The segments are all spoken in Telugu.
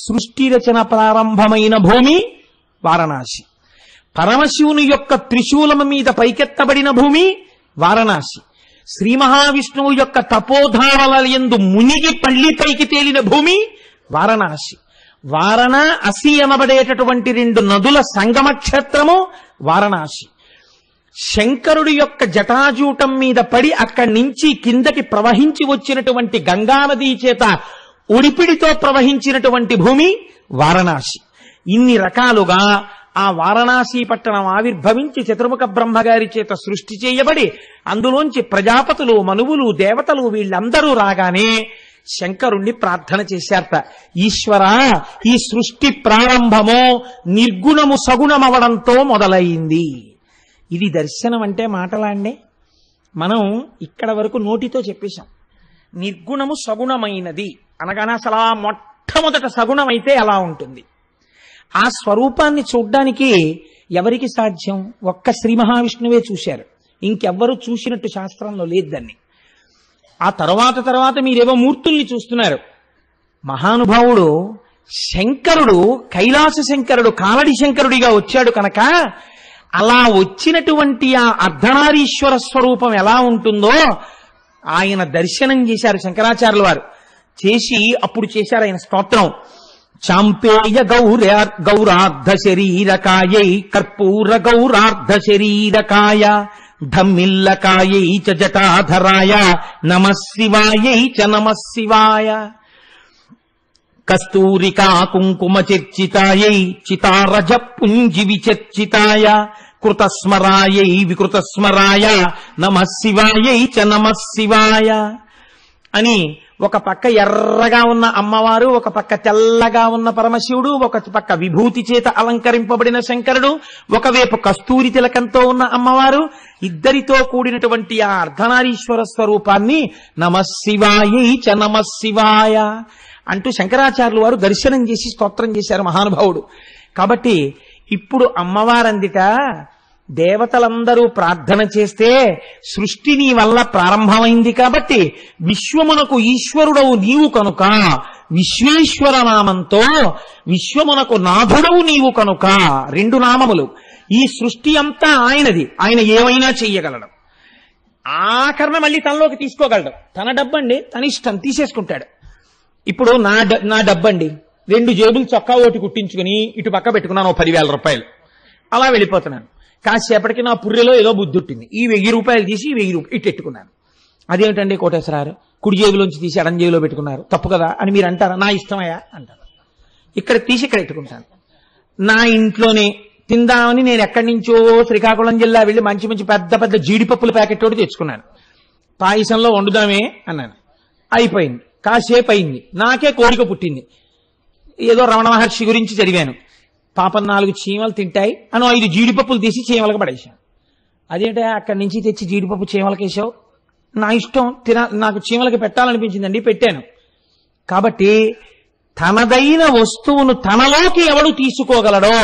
సృష్టి రచన ప్రారంభమైన భూమి వారణాసి. పరమశివుని యొక్క త్రిశూలము మీద పైకెత్తబడిన భూమి వారణాసి. శ్రీ మహావిష్ణువు యొక్క తపోధారల యందు మునిగి పైకి తేలిన భూమి వారణాసి. వారణ అసి అనబడేటటువంటి 2 నదుల సంగమ క్షేత్రము వారణాసి. శంకరుడి యొక్క జటాజూటం మీద పడి అక్కడి నుంచి కిందకి ప్రవహించి వచ్చినటువంటి గంగానదీ చేత ఉడిపిడితో ప్రవహించినటువంటి భూమి వారణాసి. ఇన్ని రకాలుగా ఆ వారణాసి పట్టణం ఆవిర్భవించి చతుర్ముఖ బ్రహ్మగారి చేత సృష్టి చేయబడి అందులోంచి ప్రజాపతులు, మనువులు, దేవతలు వీళ్ళందరూ రాగానే శంకరుణ్ణి ప్రార్థన చేశారట. ఈశ్వరా, ఈ సృష్టి ప్రారంభము నిర్గుణము సగుణమవడంతో మొదలైంది. ఇది దర్శనం అంటే మాటలాండే. మనం ఇక్కడ వరకు నోటితో చెప్పేశాం. నిర్గుణము సగుణమైనది అనగానే అసలు మొట్టమొదట సగుణమైతే ఎలా ఉంటుంది? ఆ స్వరూపాన్ని చూడ్డానికి ఎవరికి సాధ్యం? ఒక్క శ్రీ మహావిష్ణువే చూశారు. ఇంకెవ్వరూ చూసినట్టు శాస్త్రంలో లేదు దాన్ని. ఆ తర్వాత మీరేవో మూర్తుల్ని చూస్తున్నారు. మహానుభావుడు శంకరుడు, కైలాస శంకరుడు, కాలడి శంకరుడిగా వచ్చాడు కనుక అలా వచ్చినటువంటి ఆ అర్ధనారీశ్వర స్వరూపం ఎలా ఉంటుందో ఆయన దర్శనం చేశారు శంకరాచార్యుల వారు. చేసి అప్పుడు చేశారు ఆయన స్తోత్రం. చాంపేయ గౌరార్ధ శరీరకాయై కర్పూర గౌరార్ధ శరీరకాయ ధమ్మిల్లకాయై చ జటాధరాయ నమః శివాయై చ నమః శివాయ కస్తూరికా కుంకుమ చర్చితాయై చితారజ పుంజి విచర్చితాయ కృతస్మరాయై వికృతస్మరాయ నమః శివాయై చ నమః శివాయ అని ఒక పక్క ఎర్రగా ఉన్న అమ్మవారు, ఒక పక్క తెల్లగా ఉన్న పరమశివుడు, ఒక పక్క విభూతి చేత అలంకరింపబడిన శంకరుడు, ఒకవైపు కస్తూరి తిలకంతో ఉన్న అమ్మవారు, ఇద్దరితో కూడినటువంటి ఆ అర్ధనారీశ్వర స్వరూపాన్ని నమః శివాయై చ నమః శివాయ అంటూ శంకరాచార్యులు వారు దర్శనం చేసి స్తోత్రం చేశారు మహానుభావుడు. కాబట్టి ఇప్పుడు అమ్మవారందిట దేవతలందరూ ప్రార్థన చేస్తే సృష్టి నీ వల్ల ప్రారంభమైంది కాబట్టి విశ్వమునకు ఈశ్వరుడవు నీవు కనుక విశ్వేశ్వర నామంతో విశ్వమునకు నాథుడవు నీవు కనుక 2 నామములు. ఈ సృష్టి అంతా ఆయనది. ఆయన ఏమైనా చెయ్యగలడు. ఆఖరణ మళ్ళీ తనలోకి తీసుకోగలడు. తన డబ్బండి, తన ఇష్టం తీసేసుకుంటాడు. ఇప్పుడు నా డబ్బండి 2 జేబులు చొక్కా ఓటి కుట్టించుకుని ఇటు పక్క పెట్టుకున్నాను 10,000 రూపాయలు. అలా వెళ్ళిపోతున్నాను. కాసేపటికి నా పుర్రెలో ఏదో బుద్ధి ఉంటుంది. ఈ 1000 రూపాయలు తీసి 1000 రూపాయలు ఇటు పెట్టుకున్నాను. అదేమిటండి కోటేశ్వరారు, కుడి జేబులోంచి తీసి ఎడం జేబులో పెట్టుకున్నారు, తప్పు కదా అని మీరు అంటారా? నా ఇష్టమయ్యా అంటారు. ఇక్కడ తీసి ఇక్కడ పెట్టుకుంటాను. నా ఇంట్లోనే తిందామని నేను ఎక్కడి నుంచో శ్రీకాకుళం జిల్లా వెళ్ళి మంచి మంచి పెద్ద పెద్ద జీడిపప్పుల ప్యాకెట్ ఒకటి తెచ్చుకున్నాను. పాయసంలో వండుదామే అన్నాను. అయిపోయింది. కాసేపు అయింది. నాకే కోరిక పుట్టింది. ఏదో రమణ మహర్షి గురించి చదివాను. పాపం 4 చీమలు తింటాయి అని 5 జీడిపప్పులు తీసి చీమలకు పడేశాను. అదేంటే అక్కడి నుంచి తెచ్చి జీడిపప్పు చీమలకేసావు? నా ఇష్టం, నాకు చీమలకి పెట్టాలనిపించిందండి, పెట్టాను. కాబట్టి తనదైన వస్తువును తనలోకి ఎవడు తీసుకోగలడో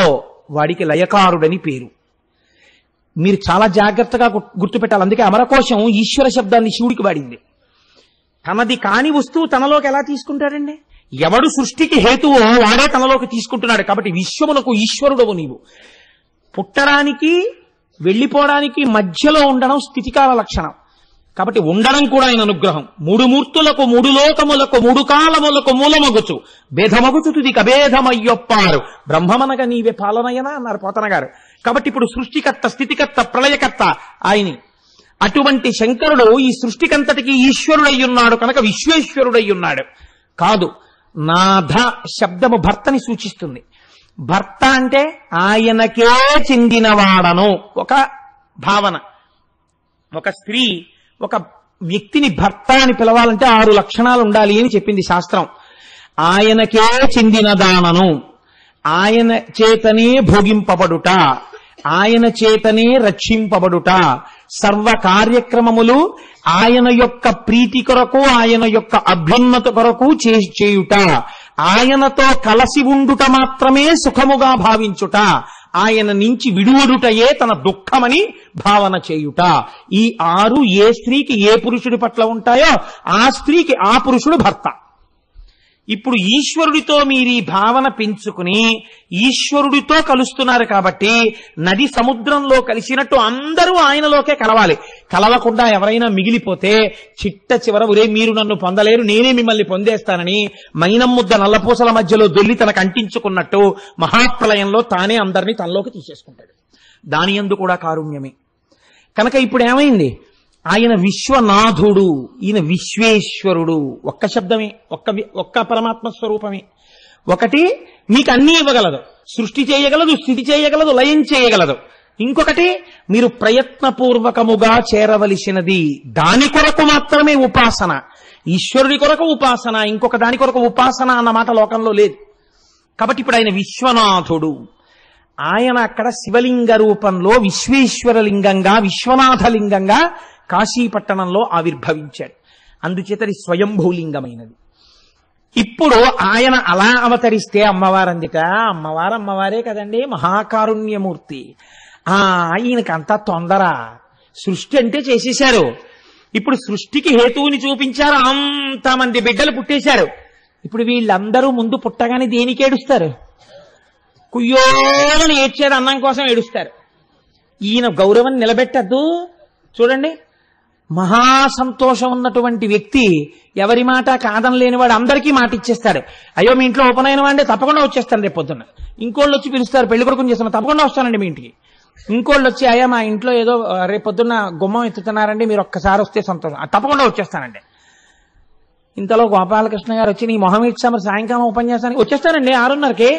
వాడికి లయకారుడని పేరు. మీరు చాలా జాగ్రత్తగా గుర్తుపెట్టాలి. అందుకే అమరకోశం ఈశ్వర శబ్దాన్ని శివుడికి వాడింది. తనది కాని వస్తువు తనలోకి ఎలా తీసుకుంటాడండి? ఎవడు సృష్టికి హేతువో వాడే తనలోకి తీసుకుంటున్నాడు. కాబట్టి విశ్వమునకు ఈశ్వరుడవు నీవు. పుట్టడానికి వెళ్ళిపోవడానికి మధ్యలో ఉండడం స్థితికాల లక్షణం. కాబట్టి ఉండడం కూడా ఆయన అనుగ్రహం. 3 మూర్తులకు 3 లోకములకు 3 కాలములకు మూలమగుచు భేదమగుచు తుది కభేదమయ్యొప్పారు బ్రహ్మమనగ నీవే పాలనయన అన్నారు పోతన గారు. కాబట్టి ఇప్పుడు సృష్టికర్త, స్థితికర్త, ప్రళయకర్త ఆయని. అటువంటి శంకరుడు ఈ సృష్టికంతటికి ఈశ్వరుడయ్యున్నాడు కనుక విశ్వేశ్వరుడయ్యున్నాడు. కాదు, నాథ శబ్దము భర్తని సూచిస్తుంది. భర్త అంటే ఆయనకే చెందినవాడను ఒక భావన. ఒక స్త్రీ ఒక వ్యక్తిని భర్త అని పిలవాలంటే 6 లక్షణాలు ఉండాలి అని చెప్పింది శాస్త్రం. ఆయనకే చెందినదానను, ఆయన చేతనే భోగింపబడుట, ఆయన చేతనే రక్షింపబడుట, సర్వ కార్యక్రమములు ఆయన యొక్క ప్రీతి కొరకు, ఆయన యొక్క అభ్యున్నత కొరకు చేయుట, ఆయనతో కలసి ఉండుట మాత్రమే సుఖముగా భావించుట, ఆయన నుంచి విడువడుటయే తన దుఃఖమని భావన చేయుట. ఈ 6 ఏ స్త్రీకి ఏ పురుషుడి పట్ల ఉంటాయో ఆ స్త్రీకి ఆ పురుషుడు భర్త. ఇప్పుడు ఈశ్వరుడితో మీరు ఈ భావన పెంచుకుని ఈశ్వరుడితో కలుస్తున్నారు కాబట్టి నది సముద్రంలో కలిసినట్టు అందరూ ఆయనలోకే కలవాలి. కలవకుండా ఎవరైనా మిగిలిపోతే చిట్ట చివర ఒరే మీరు నన్ను పొందలేరు, నేనే మిమ్మల్ని పొందేస్తానని మైనమ్ముద్ద నల్లపూసల మధ్యలో దొల్లి తనకు అంటించుకున్నట్టు మహాప్రలయంలో తానే అందరినీ తనలోకి తీసేసుకుంటాడు. దాని యందు కూడా కారుణ్యమే. కనుక ఇప్పుడు ఏమైంది? ఆయన విశ్వనాథుడు, ఈయన విశ్వేశ్వరుడు. ఒక్క శబ్దమే, ఒక్క పరమాత్మ స్వరూపమే. ఒకటి మీకు అన్నీ ఇవ్వగలదు, సృష్టి చేయగలదు, స్థితి చేయగలదు, లయం చేయగలదు. ఇంకొకటి మీరు ప్రయత్నపూర్వకముగా చేరవలసినది, దాని కొరకు మాత్రమే ఉపాసన. ఈశ్వరుడి కొరకు ఉపాసన, ఇంకొక దాని కొరకు ఉపాసన అన్న మాట లోకంలో లేదు. కాబట్టి ఇప్పుడు ఆయన విశ్వనాథుడు. ఆయన అక్కడ శివలింగ రూపంలో విశ్వేశ్వరలింగంగా విశ్వనాథలింగంగా కాశీపట్టణంలో ఆవిర్భవించాడు. అందుచేతది స్వయంభూలింగమైనది. ఇప్పుడు ఆయన అలా అవతరిస్తే అమ్మవారందిట, అమ్మవారే కదండి, మహాకారుణ్యమూర్తి. ఈయనకంతా తొందర, సృష్టి అంటే చేసేశారు. ఇప్పుడు సృష్టికి హేతువుని చూపించారు, అంతమంది బిడ్డలు పుట్టేశారు. ఇప్పుడు వీళ్ళందరూ ముందు పుట్టగానే దేనికి ఏడుస్తారు? కుయ్యోని ఏడ్చారు, అన్నం కోసం ఏడుస్తారు. ఈయన గౌరవం నిలబెట్టద్దు. చూడండి, మహాసంతోషం ఉన్నటువంటి వ్యక్తి ఎవరి మాట కాదనలేనివాడు అందరికీ మాట ఇచ్చేస్తాడు. అయ్యో మీ ఇంట్లో ఉపనయనం అంటే తప్పకుండా వచ్చేస్తాను రేపు పొద్దున్న. ఇంకోళ్ళు వచ్చి పిలుస్తారు, పెళ్లి కొడుకుని చేస్తాను, తప్పకుండా వస్తానండి మీ ఇంటికి. ఇంకోళ్ళు వచ్చి అయ్యా మా ఇంట్లో ఏదో రేపు పొద్దున్న గుమ్మం ఎత్తుతున్నారండి, మీరు ఒక్కసారి వస్తే సంతోషం, తప్పకుండా వచ్చేస్తానండి. ఇంతలో గోపాలకృష్ణ గారు వచ్చి నీ మొహం ఇచ్చాము సాయంకాలం ఉపన్యాసానికి వచ్చేస్తానండి 6:30కి,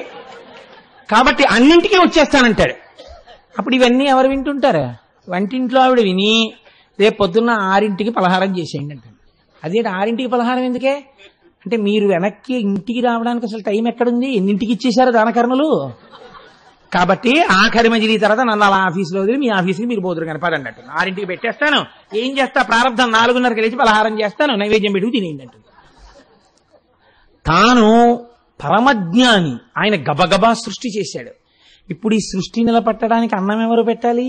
కాబట్టి అన్నింటికీ వచ్చేస్తానంటాడు. అప్పుడు ఇవన్నీ ఎవరు వింటుంటారు? వంటింట్లో ఆవిడ విని రేపు పొద్దున్న 6ంటికి పలహారం చేసేయండి అంటే, అదేంటి 6ంటికి పలహారం ఎందుకే అంటే, మీరు వెనక్కి ఇంటికి రావడానికి అసలు టైం ఎక్కడుంది? ఎన్నింటికి ఇచ్చేశారు దానకర్ణలు? కాబట్టి ఆఖరి మజిలీ తర్వాత నన్ను అలా ఆఫీసులో వదిలి మీ ఆఫీస్కి మీరు పోదురు కానీ పదండి అంటుంది. 6ంటికి పెట్టేస్తాను, ఏం చేస్తా ప్రారంభం 4:30కి లేచి పలహారం చేస్తాను, నైవేద్యం పెట్టుకు తినేయండి అంటుంది. తాను పరమజ్ఞాని, ఆయన గబగబా సృష్టి చేశాడు. ఇప్పుడు ఈ సృష్టి నిలబెట్టడానికి అన్నం ఎవరు పెట్టాలి?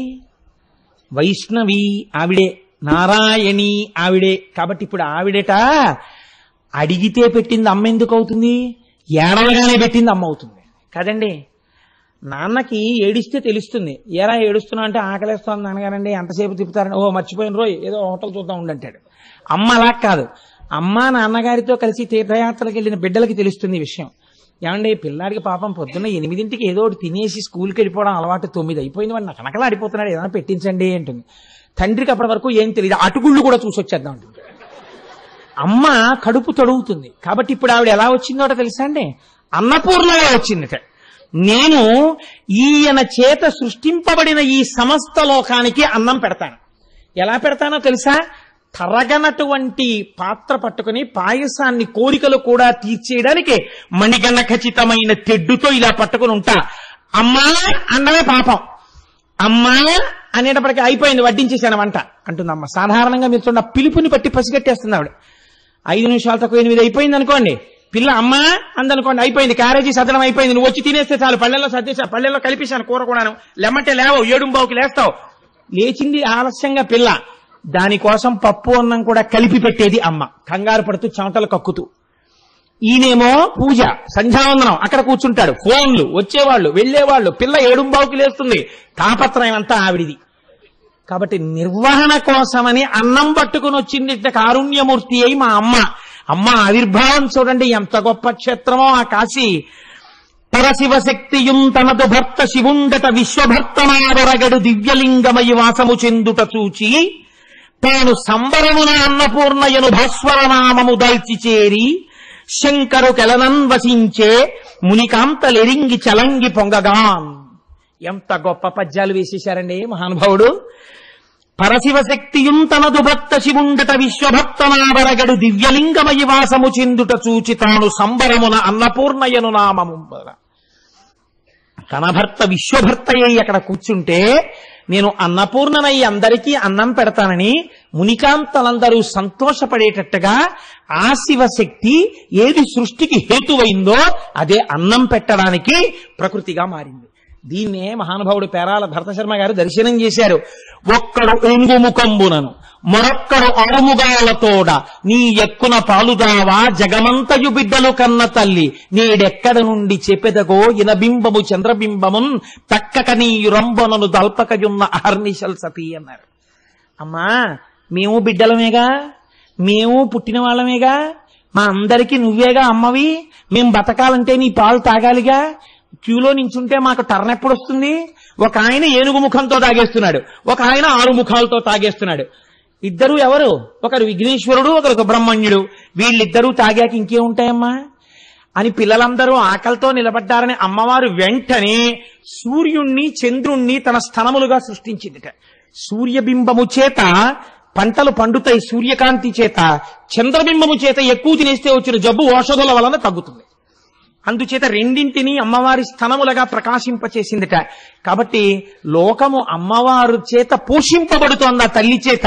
వైష్ణవి ఆవిడే, నారాయణి ఆవిడే. కాబట్టి ఇప్పుడు ఆవిడేట అడిగితే పెట్టింది అమ్మ ఎందుకు అవుతుంది? ఏడవగానే పెట్టింది అమ్మ అవుతుంది కదండి. నాన్నకి ఏడిస్తే తెలుస్తుంది, ఏరా ఏడుస్తున్నా అంటే ఆకలేస్తాను నాన్నగారండి, ఎంతసేపు తిప్పుతారండి, ఓ మర్చిపోయిన రోజు ఏదో హోటల్ చూద్దాం ఉండంటాడు. అమ్మ అలా కాదు, అమ్మ నాన్నగారితో కలిసి తీర్థయాత్రలకు వెళ్ళిన బిడ్డలకి తెలుస్తుంది ఈ విషయం. ఏమండి పిల్లాడికి పాపం పొద్దున్న 8ంటికి ఏదో ఒకటి తినేసి స్కూల్కి వెళ్ళిపోవడం అలవాటు, 9 అయిపోయింది, వాడు నకనకలా ఆడిపోతున్నాడు, ఏదైనా పెట్టించండి అంటుంది. తండ్రికి అప్పటి వరకు ఏం తెలియదు, అటుగుళ్ళు కూడా చూసి వచ్చేద్దాం అంటుంది. అమ్మ కడుపు తొడుగుతుంది. కాబట్టి ఇప్పుడు ఆవిడ ఎలా వచ్చిందో తెలుసా అండి? అన్నపూర్ణగా వచ్చిందిట. నేను ఈయన చేత సృష్టింపబడిన ఈ సమస్త లోకానికి అన్నం పెడతాను. ఎలా పెడతానో తెలుసా? తరగనటువంటి పాత్ర పట్టుకుని పాయసాన్ని కోరికలు కూడా తీర్చేయడానికి మణిగణ ఖచ్చితమైన తెడ్డుతో ఇలా పట్టుకుని ఉంటా. అమ్మా అన్నమే పాపం, అమ్మా అనేటప్పటికీ అయిపోయింది వడ్డించేశాను వంట అంటుంది అమ్మ. సాధారణంగా మీరు చూడండి, పిలుపుని పట్టి పసిగట్టేస్తుంది ఆవిడ. 5 నిమిషాలు తక్కువ 8 అయిపోయింది అనుకోండి, పిల్ల అమ్మా అందనుకోండి, అయిపోయింది, క్యారేజీ సదనం అయిపోయింది, నువ్వు వచ్చి తినేస్తే చాలు, పళ్ళెల్లో సర్దేశా, పళ్ళెల్లో కలిపేశాను కూర కూడాను, లెమ్మంటే లేవో 7:15కి లేస్తావు. లేచింది ఆలస్యంగా పిల్ల, దానికోసం పప్పు అన్నం కూడా కలిపి పెట్టేది అమ్మ, కంగారు పడుతూ చెమటలు కక్కుతూ. ఈయనేమో పూజ సంధ్యావందనం, అక్కడ కూర్చుంటాడు, ఫోన్లు వచ్చేవాళ్ళు వెళ్ళేవాళ్ళు, పిల్ల 7:15కి లేస్తుంది, తాపత్రయం అంతా ఆవిడిది. కాబట్టి నిర్వహణ కోసమని అన్నం పట్టుకుని వచ్చింది కారుణ్యమూర్తి అయి మా అమ్మ. అమ్మ ఆవిర్భావం చూడండి ఎంత గొప్ప క్షేత్రమో ఆ కాశీ. పరశివశక్తియుం తనదు భర్త శివుండట విశ్వభర్తనావరగడు దివ్యలింగమయి వాసము చెందుట చూచి తాను సంబరమున అన్నపూర్ణయను భాస్వరనామము దాల్చి చేరి శంకరు కెలనన్ వసించే మునికాంతలెరింగి చలంగి పొంగగాన్. ఎంత గొప్ప పద్యాలు వేసేశారండి మహానుభావుడు. పరశివశక్తియుం తనదు భక్త శివుండట విశ్వభక్తనావరగడు దివ్యలింగమయి వాసము చెందుట చూచి తాను సంబరమున అన్నపూర్ణయను నామము. తన భర్త విశ్వభర్తయ్యి అక్కడ కూర్చుంటే నేను అన్నపూర్ణనై అందరికీ అన్నం పెడతానని మునికాంతలందరూ సంతోషపడేటట్టుగా ఆ శివశక్తి ఏది సృష్టికి హేతువైందో అదే అన్నం పెట్టడానికి ప్రకృతిగా మారింది. దీన్నే మహానుభావుడు పేరాల భరతశర్మ గారు దర్శనం చేశారు. ఒక్కడు ఒంగుముఖంబునను మరొక్కడు అరుముగాలతోడ నీ ఎక్కున పాలుదావా జగమంతయు బిడ్డలు కన్న తల్లి నేడెక్కడ నుండి చెప్పెదగో ఇనబింబము చంద్రబింబమున్ తక్కక నీయు రంబనను దల్పకయున్న అహర్నిశల్ సతీ అన్నారు. అమ్మా మేము బిడ్డలమేగా, మేము పుట్టిన వాళ్ళమేగా, మా అందరికీ నువ్వేగా అమ్మవి, మేం బతకాలంటే నీ పాలు తాగాలిగా, క్యూలో నించుంటే మాకు టర్న్ ఎప్పుడు వస్తుంది? ఒక ఆయన ఏనుగు ముఖంతో తాగేస్తున్నాడు, ఒక ఆయన 6 ముఖాలతో తాగేస్తున్నాడు. ఇద్దరు ఎవరు? ఒకరు విఘ్నేశ్వరుడు, ఒకరు సుబ్రహ్మణ్యుడు. వీళ్ళిద్దరూ తాగాక ఇంకేముంటాయమ్మా అని పిల్లలందరూ ఆకలితో నిలబడ్డారని అమ్మవారు వెంటనే సూర్యుణ్ణి చంద్రుణ్ణి తన స్థనములుగా సృష్టించిందిట. సూర్యబింబము చేత పంటలు పండుతాయి, సూర్యకాంతి చేత. చంద్రబింబము చేత ఎక్కువ తినేస్తే వచ్చిన జబ్బు ఔషధుల వలన తగ్గుతుంది. అందుచేత రెండింటినీ అమ్మవారి స్థనములుగా ప్రకాశింపచేసిందిట. కాబట్టి లోకము అమ్మవారు చేత పోషింపబడుతోంది ఆ తల్లి చేత.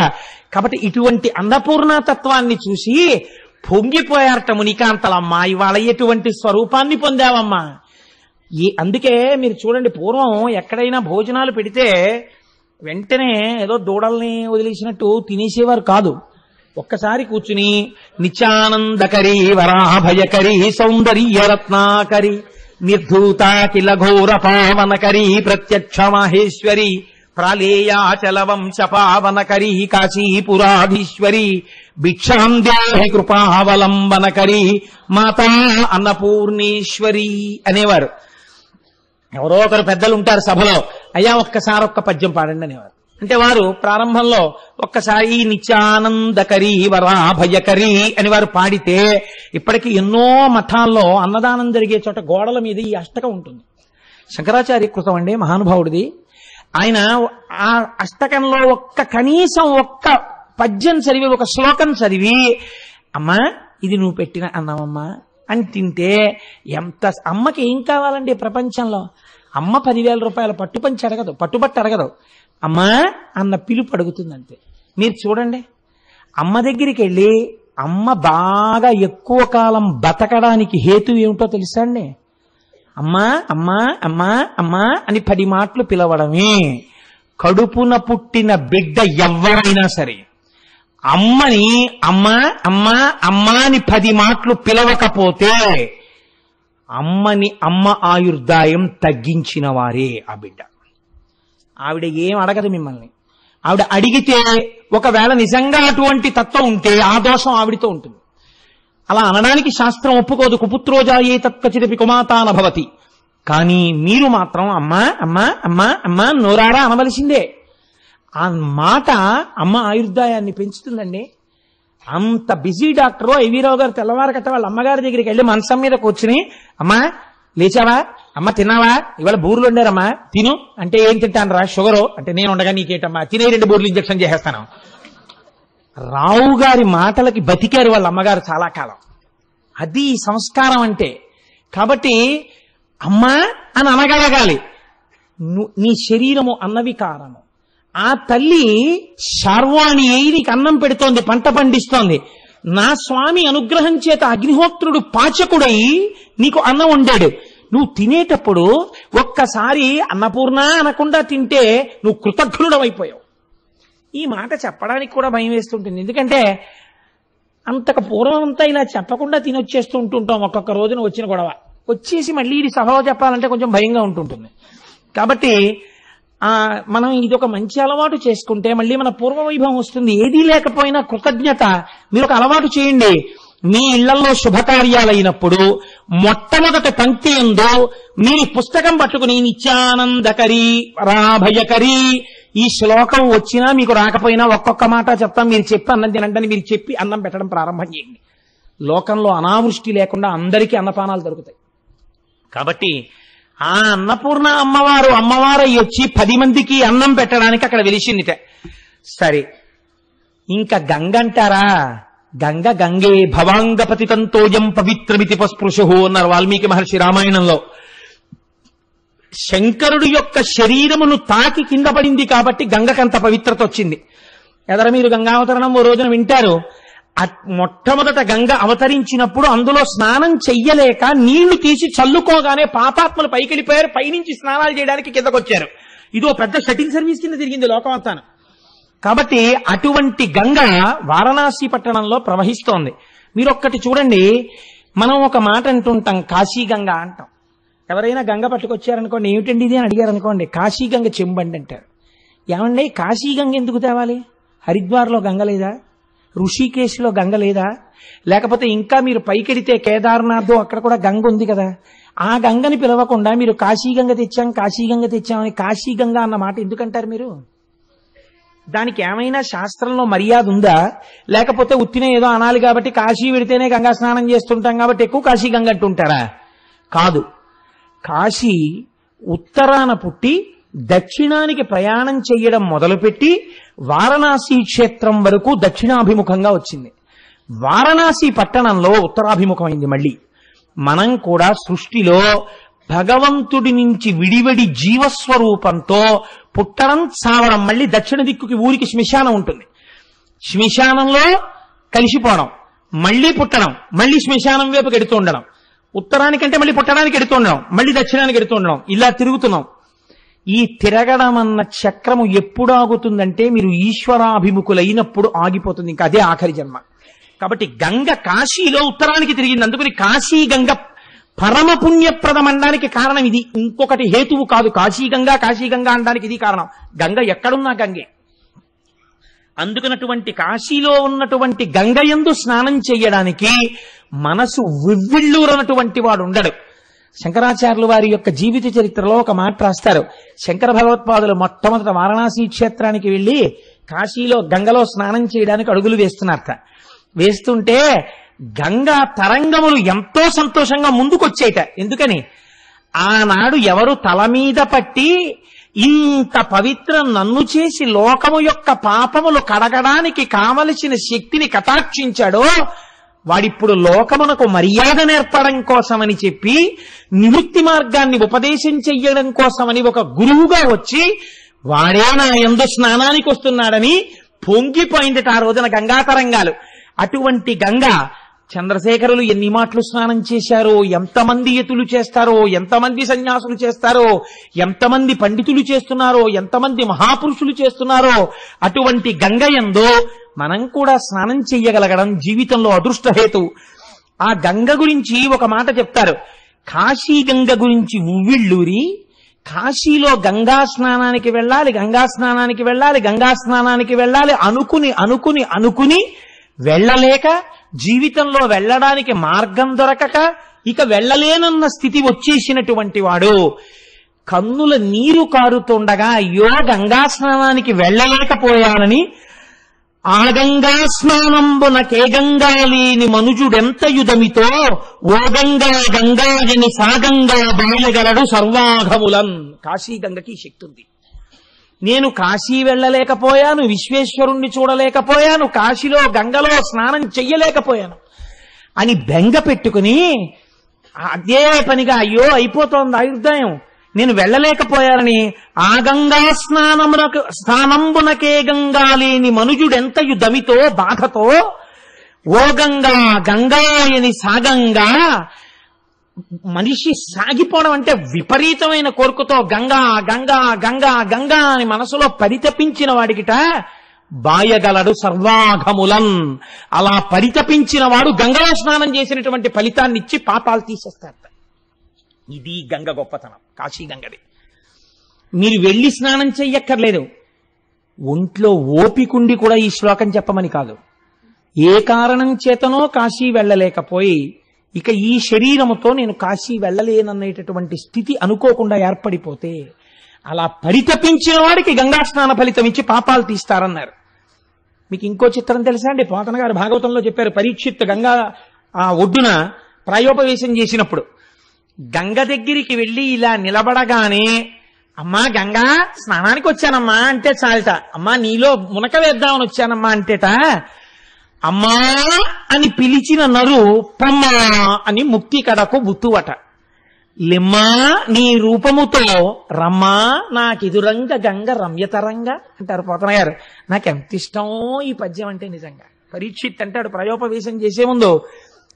కాబట్టి ఇటువంటి అన్నపూర్ణతత్వాన్ని చూసి పొంగిపోయారట మునికాంతలమ్మా, ఇవాళ ఎటువంటి స్వరూపాన్ని పొందావమ్మా. అందుకే మీరు చూడండి, పూర్వం ఎక్కడైనా భోజనాలు పెడితే వెంటనే ఏదో దూడల్ని వదిలేసినట్టు తినేసేవారు కాదు. ఒక్కసారి కూర్చుని నిత్యానందకరి వరాభయకరి సౌందర్యరత్నాకరి నిర్ధూతాకిల ఘోర పావనకరి ప్రత్యక్ష మహేశ్వరి ప్రాళేయాచల వంశ పావనకరి కాశీపురాధీశ్వరి భిక్షాం దేహి కృపావలంబనకరి మాతా అన్నపూర్ణేశ్వరి అనేవారు. ఎవరో ఒకరు పెద్దలు ఉంటారు సభలో, అయ్యా ఒక్కసారి ఒక్క పద్యం పాడండి అనేవారు. అంటే వారు ప్రారంభంలో ఒక్కసారి నిత్యానందకరి వరాభయకరి అని వారు పాడితే, ఇప్పటికీ ఎన్నో మఠాల్లో అన్నదానం జరిగే చోట గోడల మీద ఈ అష్టకం ఉంటుంది. శంకరాచార్య కృతం అండి, మహానుభావుడిది. ఆయన ఆ అష్టకంలో కనీసం ఒక్క పద్యం చదివి, ఒక శ్లోకం చదివి, అమ్మా ఇది నువ్వు పెట్టిన అన్నమమ్మా అని తింటే ఎంత అమ్మకి ఏం కావాలండి ప్రపంచంలో? అమ్మ 10,000 రూపాయల పట్టుపంచి అడగదు, పట్టుబట్టు అడగదు, అమ్మా అన్న పిలుపు అడుగుతుంది అంతే. మీరు చూడండి, అమ్మ దగ్గరికి వెళ్ళి అమ్మ బాగా ఎక్కువ కాలం బతకడానికి హేతు ఏమిటో తెలుసా అండి? అమ్మా అమ్మా అమ్మా అమ్మా అని 10 మాటలు పిలవడమే. కడుపున పుట్టిన బిడ్డ ఎవ్వరైనా సరే అమ్మని అమ్మా అమ్మా అమ్మా అని 10 మాటలు పిలవకపోతే అమ్మ ఆయుర్దాయం తగ్గించిన వారే ఆ బిడ్డ. ఆవిడ ఏం అడగదు మిమ్మల్ని. ఆవిడ అడిగితే ఒకవేళ నిజంగా అటువంటి తత్వం ఉంటే ఆ దోషం ఆవిడితో ఉంటుంది. అలా అనడానికి శాస్త్రం ఒప్పుకోదు. కుపుత్రోజాయే తత్కచిరపి కుమాతాన భవతి. కానీ మీరు మాత్రం అమ్మా అమ్మా అమ్మా అమ్మా నోరారా అనవలసిందే. ఆ మాట అమ్మ ఆయుర్దాయాన్ని పెంచుతుందండి. అంత బిజీ డాక్టరు ఐవీరావు గారు తెల్లవారకట్ట వాళ్ళ అమ్మగారి దగ్గరికి వెళ్ళి మంచం మీద కూర్చుని, అమ్మా లేచావా, అమ్మ తిన్నావా, ఇవాళ బూర్లు వండారమ్మా తిను అంటే, ఏం తింటాను రా, షుగరు అంటే, నేను ఉండగా నీకేటమ్మా, తినే 2 బూర్లు ఇంజక్షన్ చేసేస్తాను. రావు గారి మాటలకి బతికారు వాళ్ళ అమ్మగారు చాలా కాలం. అది సంస్కారం అంటే. కాబట్టి అమ్మా అని అనగలగాలి. నీ శరీరము అన్నవికారము. ఆ తల్లి శార్వాణి అయి నీకు అన్నం పెడుతోంది, పంట పండిస్తోంది. నా స్వామి అనుగ్రహం చేత అగ్నిహోత్రుడు పాచకుడై నీకు అన్నం వండాడు. నువ్వు తినేటప్పుడు ఒక్కసారి అన్నపూర్ణ అనకుండా తింటే నువ్వు కృతజ్ఞుడమైపోయావు. ఈ మాట చెప్పడానికి కూడా భయం వేస్తుంటుంది. ఎందుకంటే అంతకు పూర్వం అంతా ఇలా చెప్పకుండా తినొచ్చేస్తూ ఉంటుంటాం. ఒక్కొక్క రోజున వచ్చిన గొడవ వచ్చేసి మళ్ళీ ఇది సభలో చెప్పాలంటే కొంచెం భయంగా ఉంటుంటుంది. కాబట్టి మనం ఇది ఒక మంచి అలవాటు చేసుకుంటే మళ్ళీ మన పూర్వ వైభవం వస్తుంది. ఏదీ లేకపోయినా కృతజ్ఞత మీరు ఒక అలవాటు చేయండి. మీ ఇళ్లలో శుభకార్యాలైనప్పుడు మొట్టమొదటి పంక్తి ఉందో మీరు పుస్తకం పట్టుకుని నిత్యానందకరి వరాభయకరి ఈ శ్లోకం వచ్చినా మీకు రాకపోయినా ఒక్కొక్క మాట చెప్తాం. మీరు చెప్పి అన్నం తినండి, మీరు చెప్పి అన్నం పెట్టడం ప్రారంభం చేయండి. లోకంలో అనావృష్టి లేకుండా అందరికీ అన్నపానాలు దొరుకుతాయి. కాబట్టి ఆ అన్నపూర్ణ అమ్మవారు వచ్చి 10 మందికి అన్నం పెట్టడానికి అక్కడ వెలిసిందిట. సరే, ఇంకా గంగ అంటారా? గంగే భవాంగపతితంతోయం పవిత్రమితి పస్పృశు అన్నారు వాల్మీకి మహర్షి రామాయణంలో. శంకరుడు యొక్క శరీరమును తాకి కింద పడింది కాబట్టి గంగకంత పవిత్రత వచ్చింది. ఎదర మీరు గంగావతరణం ఓ రోజున వింటారు. మొట్టమొదట గంగ అవతరించినప్పుడు అందులో స్నానం చెయ్యలేక నీళ్లు తీసి చల్లుకోగానే పాపాత్మలు పైకి వెళ్ళిపోయారు, పైనుంచి స్నానాలు చేయడానికి కిందకొచ్చారు. ఇదో పెద్ద షటిల్ సర్వీస్ కింద తిరిగింది లోకమంతాను. కాబట్టి అటువంటి గంగ వారణాసి పట్టణంలో ప్రవహిస్తోంది. మీరొక్కటి చూడండి, మనం ఒక మాట అంటుంటాం, కాశీ గంగ అంటాం. ఎవరైనా గంగ పట్టుకొచ్చారనుకోండి, ఏమిటండి ఇది అని అడిగారు అనుకోండి, కాశీ గంగ చెంబండి అంటారు. ఏమండి కాశీ గంగ ఎందుకు తేవాలి? హరిద్వార్లో గంగ లేదా? ఋషికేశ్లో గంగ లేదా? లేకపోతే ఇంకా మీరు పైకెడితే కేదార్నాథ్ అక్కడ కూడా గంగ ఉంది కదా. ఆ గంగని పిలవకుండా మీరు కాశీ గంగ తెచ్చామని కాశీ గంగ అన్న మాట ఎందుకంటారు మీరు? దానికి ఏమైనా శాస్త్రంలో మర్యాద ఉందా? లేకపోతే ఉత్తినే ఏదో అనాలి కాబట్టి కాశీ వెడితేనే గంగా స్నానం చేస్తుంటాం కాబట్టి ఎక్కువ కాశీ గంగ అంటుంటారా? కాదు. కాశీ ఉత్తరాన పుట్టి దక్షిణానికి ప్రయాణం చెయ్యడం మొదలుపెట్టి వారణాసి క్షేత్రం వరకు దక్షిణాభిముఖంగా వచ్చింది. వారణాసి పట్టణంలో ఉత్తరాభిముఖమైంది. మళ్ళీ మనం కూడా సృష్టిలో భగవంతుడి నుంచి విడివడి జీవస్వరూపంతో పుట్టడం, చావడం, మళ్ళీ దక్షిణ దిక్కుకి ఊరికి శ్మశానం ఉంటుంది. శ్మశానంలో కలిసిపోవడం, మళ్ళీ పుట్టడం, మళ్ళీ శ్మశానం వైపుకి ఎడుతూ ఉండడం, ఉత్తరానికంటే మళ్ళీ పుట్టడానికి ఎడుతూ ఉండడం, మళ్ళీ దక్షిణానికి ఎడుతూ ఉండడం, ఇలా తిరుగుతున్నాం. ఈ తిరగడం అన్న చక్రము ఎప్పుడు ఆగుతుందంటే మీరు ఈశ్వరాభిముఖులైనప్పుడు ఆగిపోతుంది. ఇంకా అదే ఆఖరి జన్మ. కాబట్టి గంగ కాశీలో ఉత్తరానికి తిరిగింది. అందుకని కాశీ గంగ పరమ పుణ్యప్రదం అనడానికి కారణం ఇది, ఇంకొకటి హేతువు కాదు. కాశీ గంగా అనడానికి ఇది కారణం. గంగ ఎక్కడున్నా గంగే. అందుకనటువంటి కాశీలో ఉన్నటువంటి గంగయందు స్నానం చెయ్యడానికి మనసు వివ్విళ్ళూరనటువంటి వాడు ఉండడు. శంకరాచార్యులు వారి యొక్క జీవిత చరిత్రలో ఒక మాట రాస్తారు. శంకర భగవత్పాదులు మొట్టమొదట వారణాసి క్షేత్రానికి వెళ్లి కాశీలో గంగలో స్నానం చేయడానికి అడుగులు వేస్తున్నారట. వేస్తుంటే గంగా తరంగములు ఎంతో సంతోషంగా ముందుకొచ్చేట. ఎందుకని? ఆనాడు ఎవరు తల మీద పట్టి ఇంత పవిత్రం నన్ను చేసి లోకము యొక్క పాపములు కడగడానికి కావలసిన శక్తిని కటాక్షించాడో వాడిప్పుడు లోకమునకు మర్యాద నేర్పడం కోసమని చెప్పి నివృత్తి మార్గాన్ని ఉపదేశం చెయ్యడం కోసమని ఒక గురువుగా వచ్చి వాడే నా యందు స్నానానికి వస్తున్నాడని పొంగిపోయిందట ఆ రోజున గంగా తరంగాలు. అటువంటి గంగ చంద్రశేఖరులు ఎన్ని మాటలు స్నానం చేశారో, ఎంతమంది యతులు చేస్తారో, ఎంతమంది సన్యాసులు చేస్తారో, ఎంతమంది పండితులు చేస్తున్నారో, ఎంతమంది మహాపురుషులు చేస్తున్నారో అటువంటి గంగ యందు మనం కూడా స్నానం చెయ్యగలగడం జీవితంలో అదృష్టహేతు. ఆ గంగ గురించి ఒక మాట చెప్తారు. కాశీ గంగ గురించి ఉవ్విళ్ళూరి కాశీలో గంగా స్నానానికి వెళ్ళాలి, గంగా స్నానానికి వెళ్ళాలి, గంగా స్నానానికి వెళ్ళాలి అనుకుని అనుకుని అనుకుని వెళ్ళలేక, జీవితంలో వెళ్ళడానికి మార్గం దొరకక ఇక వెళ్ళలేనన్న స్థితి వచ్చేసినటువంటి వాడు కన్నుల నీరు కారుతుండగా అయ్యో గంగా స్నానానికి వెళ్ళలేకపోయానని ఆ గంగా స్నానంబున కేగంగా లేని మనుజుడెంత యుధమితో ఓ గంగా గంగాయని సాగంగా బాయగలడు సర్వాఘములన్. కాశీ గంగకి శక్తి ఉంది. నేను కాశీ వెళ్ళలేకపోయాను, విశ్వేశ్వరుణ్ణి చూడలేకపోయాను, కాశీలో గంగలో స్నానం చెయ్యలేకపోయాను అని బెంగ పెట్టుకుని అదే పనిగా అయ్యో అయిపోతోంది ఆయుర్దాయం, నేను వెళ్ళలేకపోయానని ఆ గంగా స్నానంబునకే గంగా లేని మనుజుడెంతయు దమితో బాధతో ఓ గంగా గంగాయని సాగంగా, మనిషి సాగిపోవడం అంటే విపరీతమైన కోరికతో గంగా గంగా గంగా గంగా అని మనసులో పరితపించిన వాడికిట బాయగలడు సర్వాఘములన్. అలా పరితపించిన వాడు గంగలో స్నానం చేసినటువంటి ఫలితాన్ని ఇచ్చి పాపాలు తీసేస్తారట. ఇది గంగ గొప్పతనం, కాశీ గంగది. మీరు వెళ్ళి స్నానం చెయ్యక్కర్లేదు, ఒంట్లో ఓపికుండి కూడా ఈ శ్లోకం చెప్పమని కాదు. ఏ కారణం చేతనో కాశీ వెళ్ళలేకపోయి ఇక ఈ శరీరముతో నేను కాశీ వెళ్ళలేననేటటువంటి స్థితి అనుకోకుండా ఏర్పడిపోతే అలా పరితపించిన వాడికి గంగా స్నాన ఫలితం ఇచ్చి పాపాలు తీస్తారన్నారు. మీకు ఇంకో చిత్రం తెలుసా అండి? పోతన గారు భాగవతంలో చెప్పారు. పరీక్షిత్ గంగా ఒడ్డున ప్రాయోపవేశం చేసినప్పుడు గంగ దగ్గరికి వెళ్ళి ఇలా నిలబడగానే అమ్మా గంగా స్నానానికి వచ్చానమ్మా అంటే చాలట, అమ్మా నీలో మునక వేద్దామని వచ్చానమ్మా అంటేట అమ్మా అని పిలిచిన నరు పమ్మా అని ముక్తి కడకు బుత్తువట. లిమ్మా నీ రూపముతో రమ్మా నాకెదురంగ గంగ రమ్యతరంగా అంటారు పోతన గారు. నాకెంత ఇష్టం ఈ పద్యం అంటే నిజంగా. పరీక్షిత్ అంటాడు ప్రయోపవేశం చేసే ముందు,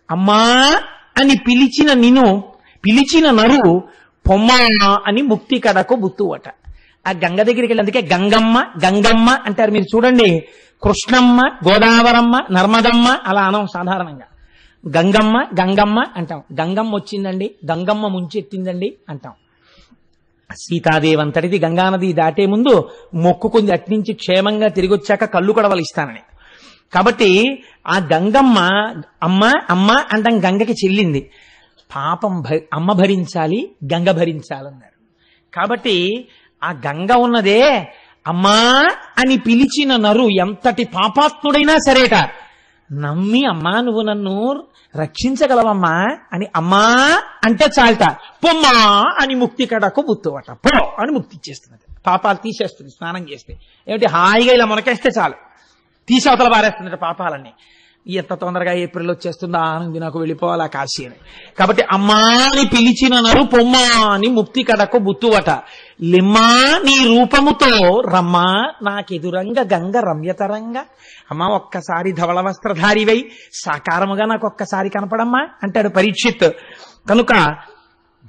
అమ్మా అని పిలిచిన నరు పొమ్మా అని ముక్తి కడకు బుత్తువట. ఆ గంగ దగ్గరికి వెళ్ళి, అందుకే గంగమ్మ గంగమ్మ అంటారు. మీరు చూడండి, కృష్ణమ్మ, గోదావరమ్మ, నర్మదమ్మ అలా అనం సాధారణంగా. గంగమ్మ గంగమ్మ అంటాం. గంగమ్మ వచ్చిందండి, గంగమ్మ ముంచెత్తిందండి అంటాం. సీతాదేవి అంతటిది గంగానది దాటే ముందు మొక్కుకుంది అట్నుంచి క్షేమంగా తిరిగి వచ్చాక కళ్ళు కడవలు ఇస్తానని. కాబట్టి ఆ గంగమ్మ అమ్మ అమ్మ అంటాం, గంగకి చెల్లింది. పాపం అమ్మ భరించాలి, గంగ భరించాలన్నారు. కాబట్టి ఆ గంగ ఉన్నదే, అమ్మా అని పిలిచిన నరు ఎంతటి పాపాత్ముడైనా సరేట నమ్మి, అమ్మా నువ్వు నన్ను రక్షించగలవమ్మా అని అమ్మా అంటే చాలట, పొమ్మా అని ముక్తి కడకు బుత్తువట. పో అని ముక్తి ఇచ్చేస్తున్నది, పాపాలు తీసేస్తుంది. స్నానం చేస్తే ఏమిటి, హాయిగా ఇలా మునకేస్తే చాలు, తీసవతల పారేస్తుందట పాపాలన్నీ. ఎంత తొందరగా ఏప్రిల్ వచ్చేస్తుందా ఆనంది, నాకు వెళ్ళిపోవాలా కాశీ అని. కాబట్టి అమ్మాని పిలిచిన నరు పొమ్మా అని ముక్తి కడకు బుత్తువట. లిమ్మా నీ రూపముతో రమ్మా నాకెదురంగ గంగ రమ్యతరంగా. అమ్మా ఒక్కసారి ధవళ వస్త్రధారివై సాకారముగా నాకు ఒక్కసారి కనపడమ్మా అంటాడు పరీక్షిత్. కనుక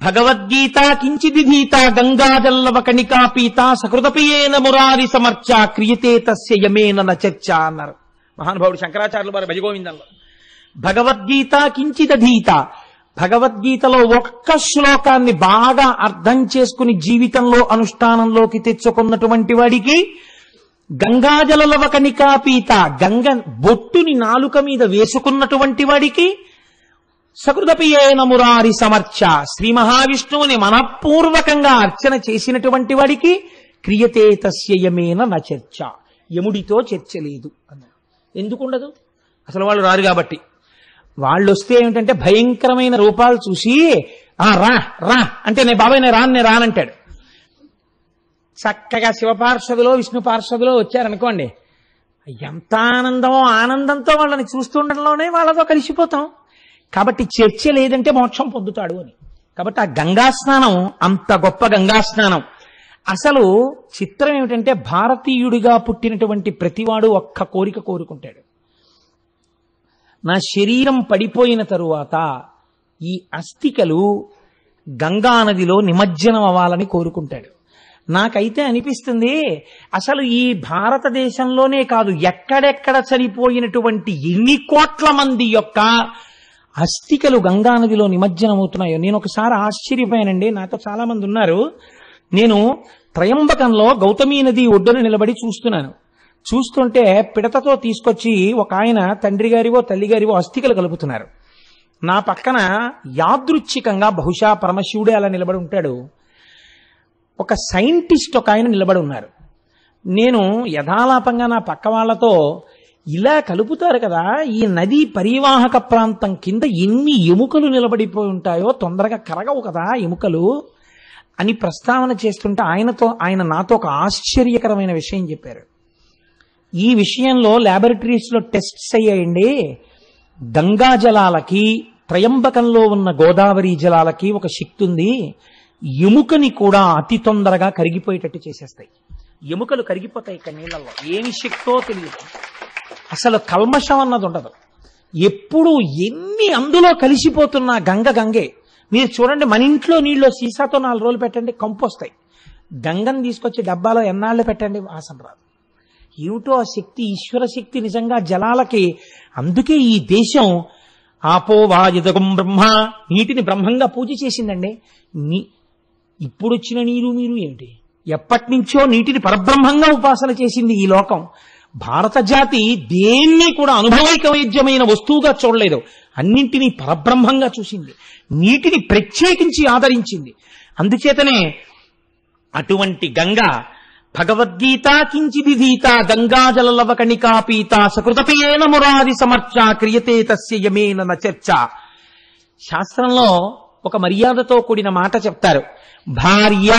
భగవద్గీత కించిదిధీత గంగాజల్లవ కణికా పీత సకృతపియేన మురారి సమర్చ క్రియతే తస్య యమేన నచర్చ అన్నారు మహానుభావుడు శంకరాచార్యులు వారి భజగోవిందంలో. భగవద్గీత కించిదధీత, భగవద్గీతలో ఒక్క శ్లోకాన్ని బాగా అర్థం చేసుకుని జీవితంలో అనుష్ఠానంలోకి తెచ్చుకున్నటువంటి వాడికి గంగాజలలవ కణికాపీత, గంగ బొట్టుని నాలుక మీద వేసుకున్నటువంటి వాడికి సకృదపియేన మురారి సమర్చ, శ్రీ మహావిష్ణువుని మనఃపూర్వకంగా అర్చన చేసినటువంటి వాడికి క్రియతే తస్య యమేన నచర్చ, యముడితో చర్చ లేదు అన్నారు. ఎందుకుండదు, అసలు వాళ్ళు రారు కాబట్టి. వాళ్ళు వస్తే ఏమిటంటే భయంకరమైన రూపాలు చూసి రా రా అంటే, నేను బాబాయ్ నేను రానంటాడు. చక్కగా శివపార్షదులో విష్ణు పార్షదులో వచ్చారనుకోండి, ఎంత ఆనందమో, ఆనందంతో వాళ్ళని చూస్తుండడంలోనే వాళ్ళతో కలిసిపోతాం. కాబట్టి చర్చ లేదంటే మోక్షం పొందుతాడు అని. కాబట్టి ఆ గంగా స్నానం అంత గొప్ప గంగా స్నానం. అసలు చిత్రం ఏమిటంటే, భారతీయుడిగా పుట్టినటువంటి ప్రతివాడు ఒక్క కోరిక కోరుకుంటాడు, నా శరీరం పడిపోయిన తరువాత ఈ అస్థికలు గంగానదిలో నిమజ్జనం అవ్వాలని కోరుకుంటాడు. నాకైతే అనిపిస్తుంది, అసలు ఈ భారతదేశంలోనే కాదు, ఎక్కడెక్కడ చనిపోయినటువంటి ఎన్ని కోట్ల మంది యొక్క అస్థికలు గంగానదిలో నిమజ్జనం అవుతున్నాయో. నేను ఒకసారి ఆశ్చర్యపోయానండి, నాతో చాలా మంది ఉన్నారు. నేను త్రయంబకంలో గౌతమీ నది ఒడ్డున నిలబడి చూస్తుంటే పిడతతో తీసుకొచ్చి ఒక ఆయన తండ్రి గారివో తల్లి గారివో అస్థికలు కలుపుతున్నారు. నా పక్కన యాదృచ్ఛికంగా, బహుశా పరమశివుడే అలా నిలబడి ఉంటాడు, ఒక సైంటిస్ట్ ఒక ఆయన నిలబడి ఉన్నారు. నేను యథాలాపంగా నా పక్క వాళ్లతో, ఇలా కలుపుతారు కదా, ఈ నదీ పరివాహక ప్రాంతం కింద ఎన్ని ఎముకలు నిలబడిపోయి ఉంటాయో, తొందరగా కరగవు కదా ఎముకలు అని ప్రస్తావన చేస్తుంటే ఆయన నాతో ఒక ఆశ్చర్యకరమైన విషయం చెప్పారు. ఈ విషయంలో ల్యాబొరేటరీస్లో టెస్ట్స్ అయ్యాయండి. గంగా జలాలకి త్రయంబకంలో ఉన్న గోదావరి జలాలకి ఒక శక్తి ఉంది, ఎముకని కూడా అతి తొందరగా కరిగిపోయేటట్టు చేసేస్తాయి. ఎముకలు కరిగిపోతాయి ఇక్కడ నీళ్ళల్లో, ఏమి శక్తో తెలియదు. అసలు కల్మషం అన్నది ఉండదు. ఎప్పుడు ఎన్ని అందులో కలిసిపోతున్నా గంగే. మీరు చూడండి, మన ఇంట్లో నీళ్ళు సీసాతో 4 రోజులు పెట్టండి, కంపు వస్తాయి. గంగను తీసుకొచ్చి డబ్బాలో ఎన్నాళ్ళు పెట్టండి, వాసన రాదు. ఏమిటో ఆ శక్తి, ఈశ్వర శక్తి నిజంగా జలాలకి. అందుకే ఈ దేశం ఆపో వాయుదగం బ్రహ్మ, నీటిని బ్రహ్మంగా పూజ చేసిందండి. ఇప్పుడు వచ్చిన నీరు మీరు ఏమిటి, ఎప్పటి నుంచో నీటిని పరబ్రహ్మంగా ఉపాసన చేసింది ఈ లోకం. భారత జాతి దేన్ని కూడా అనుభవైక వైద్యమైన వస్తువుగా చూడలేదు, అన్నింటినీ పరబ్రహ్మంగా చూసింది, నీటిని ప్రత్యేకించి ఆదరించింది. అందుచేతనే అటువంటి గంగ భగవద్గీత కించిదిధీత గంగాజలలవ కణికాపీత సకృతపేన మురారి సమర్చ క్రియతే తస్య యమేన నచర్చ. శాస్త్రంలో ఒక మర్యాదతో కూడిన మాట చెప్తారు. భార్య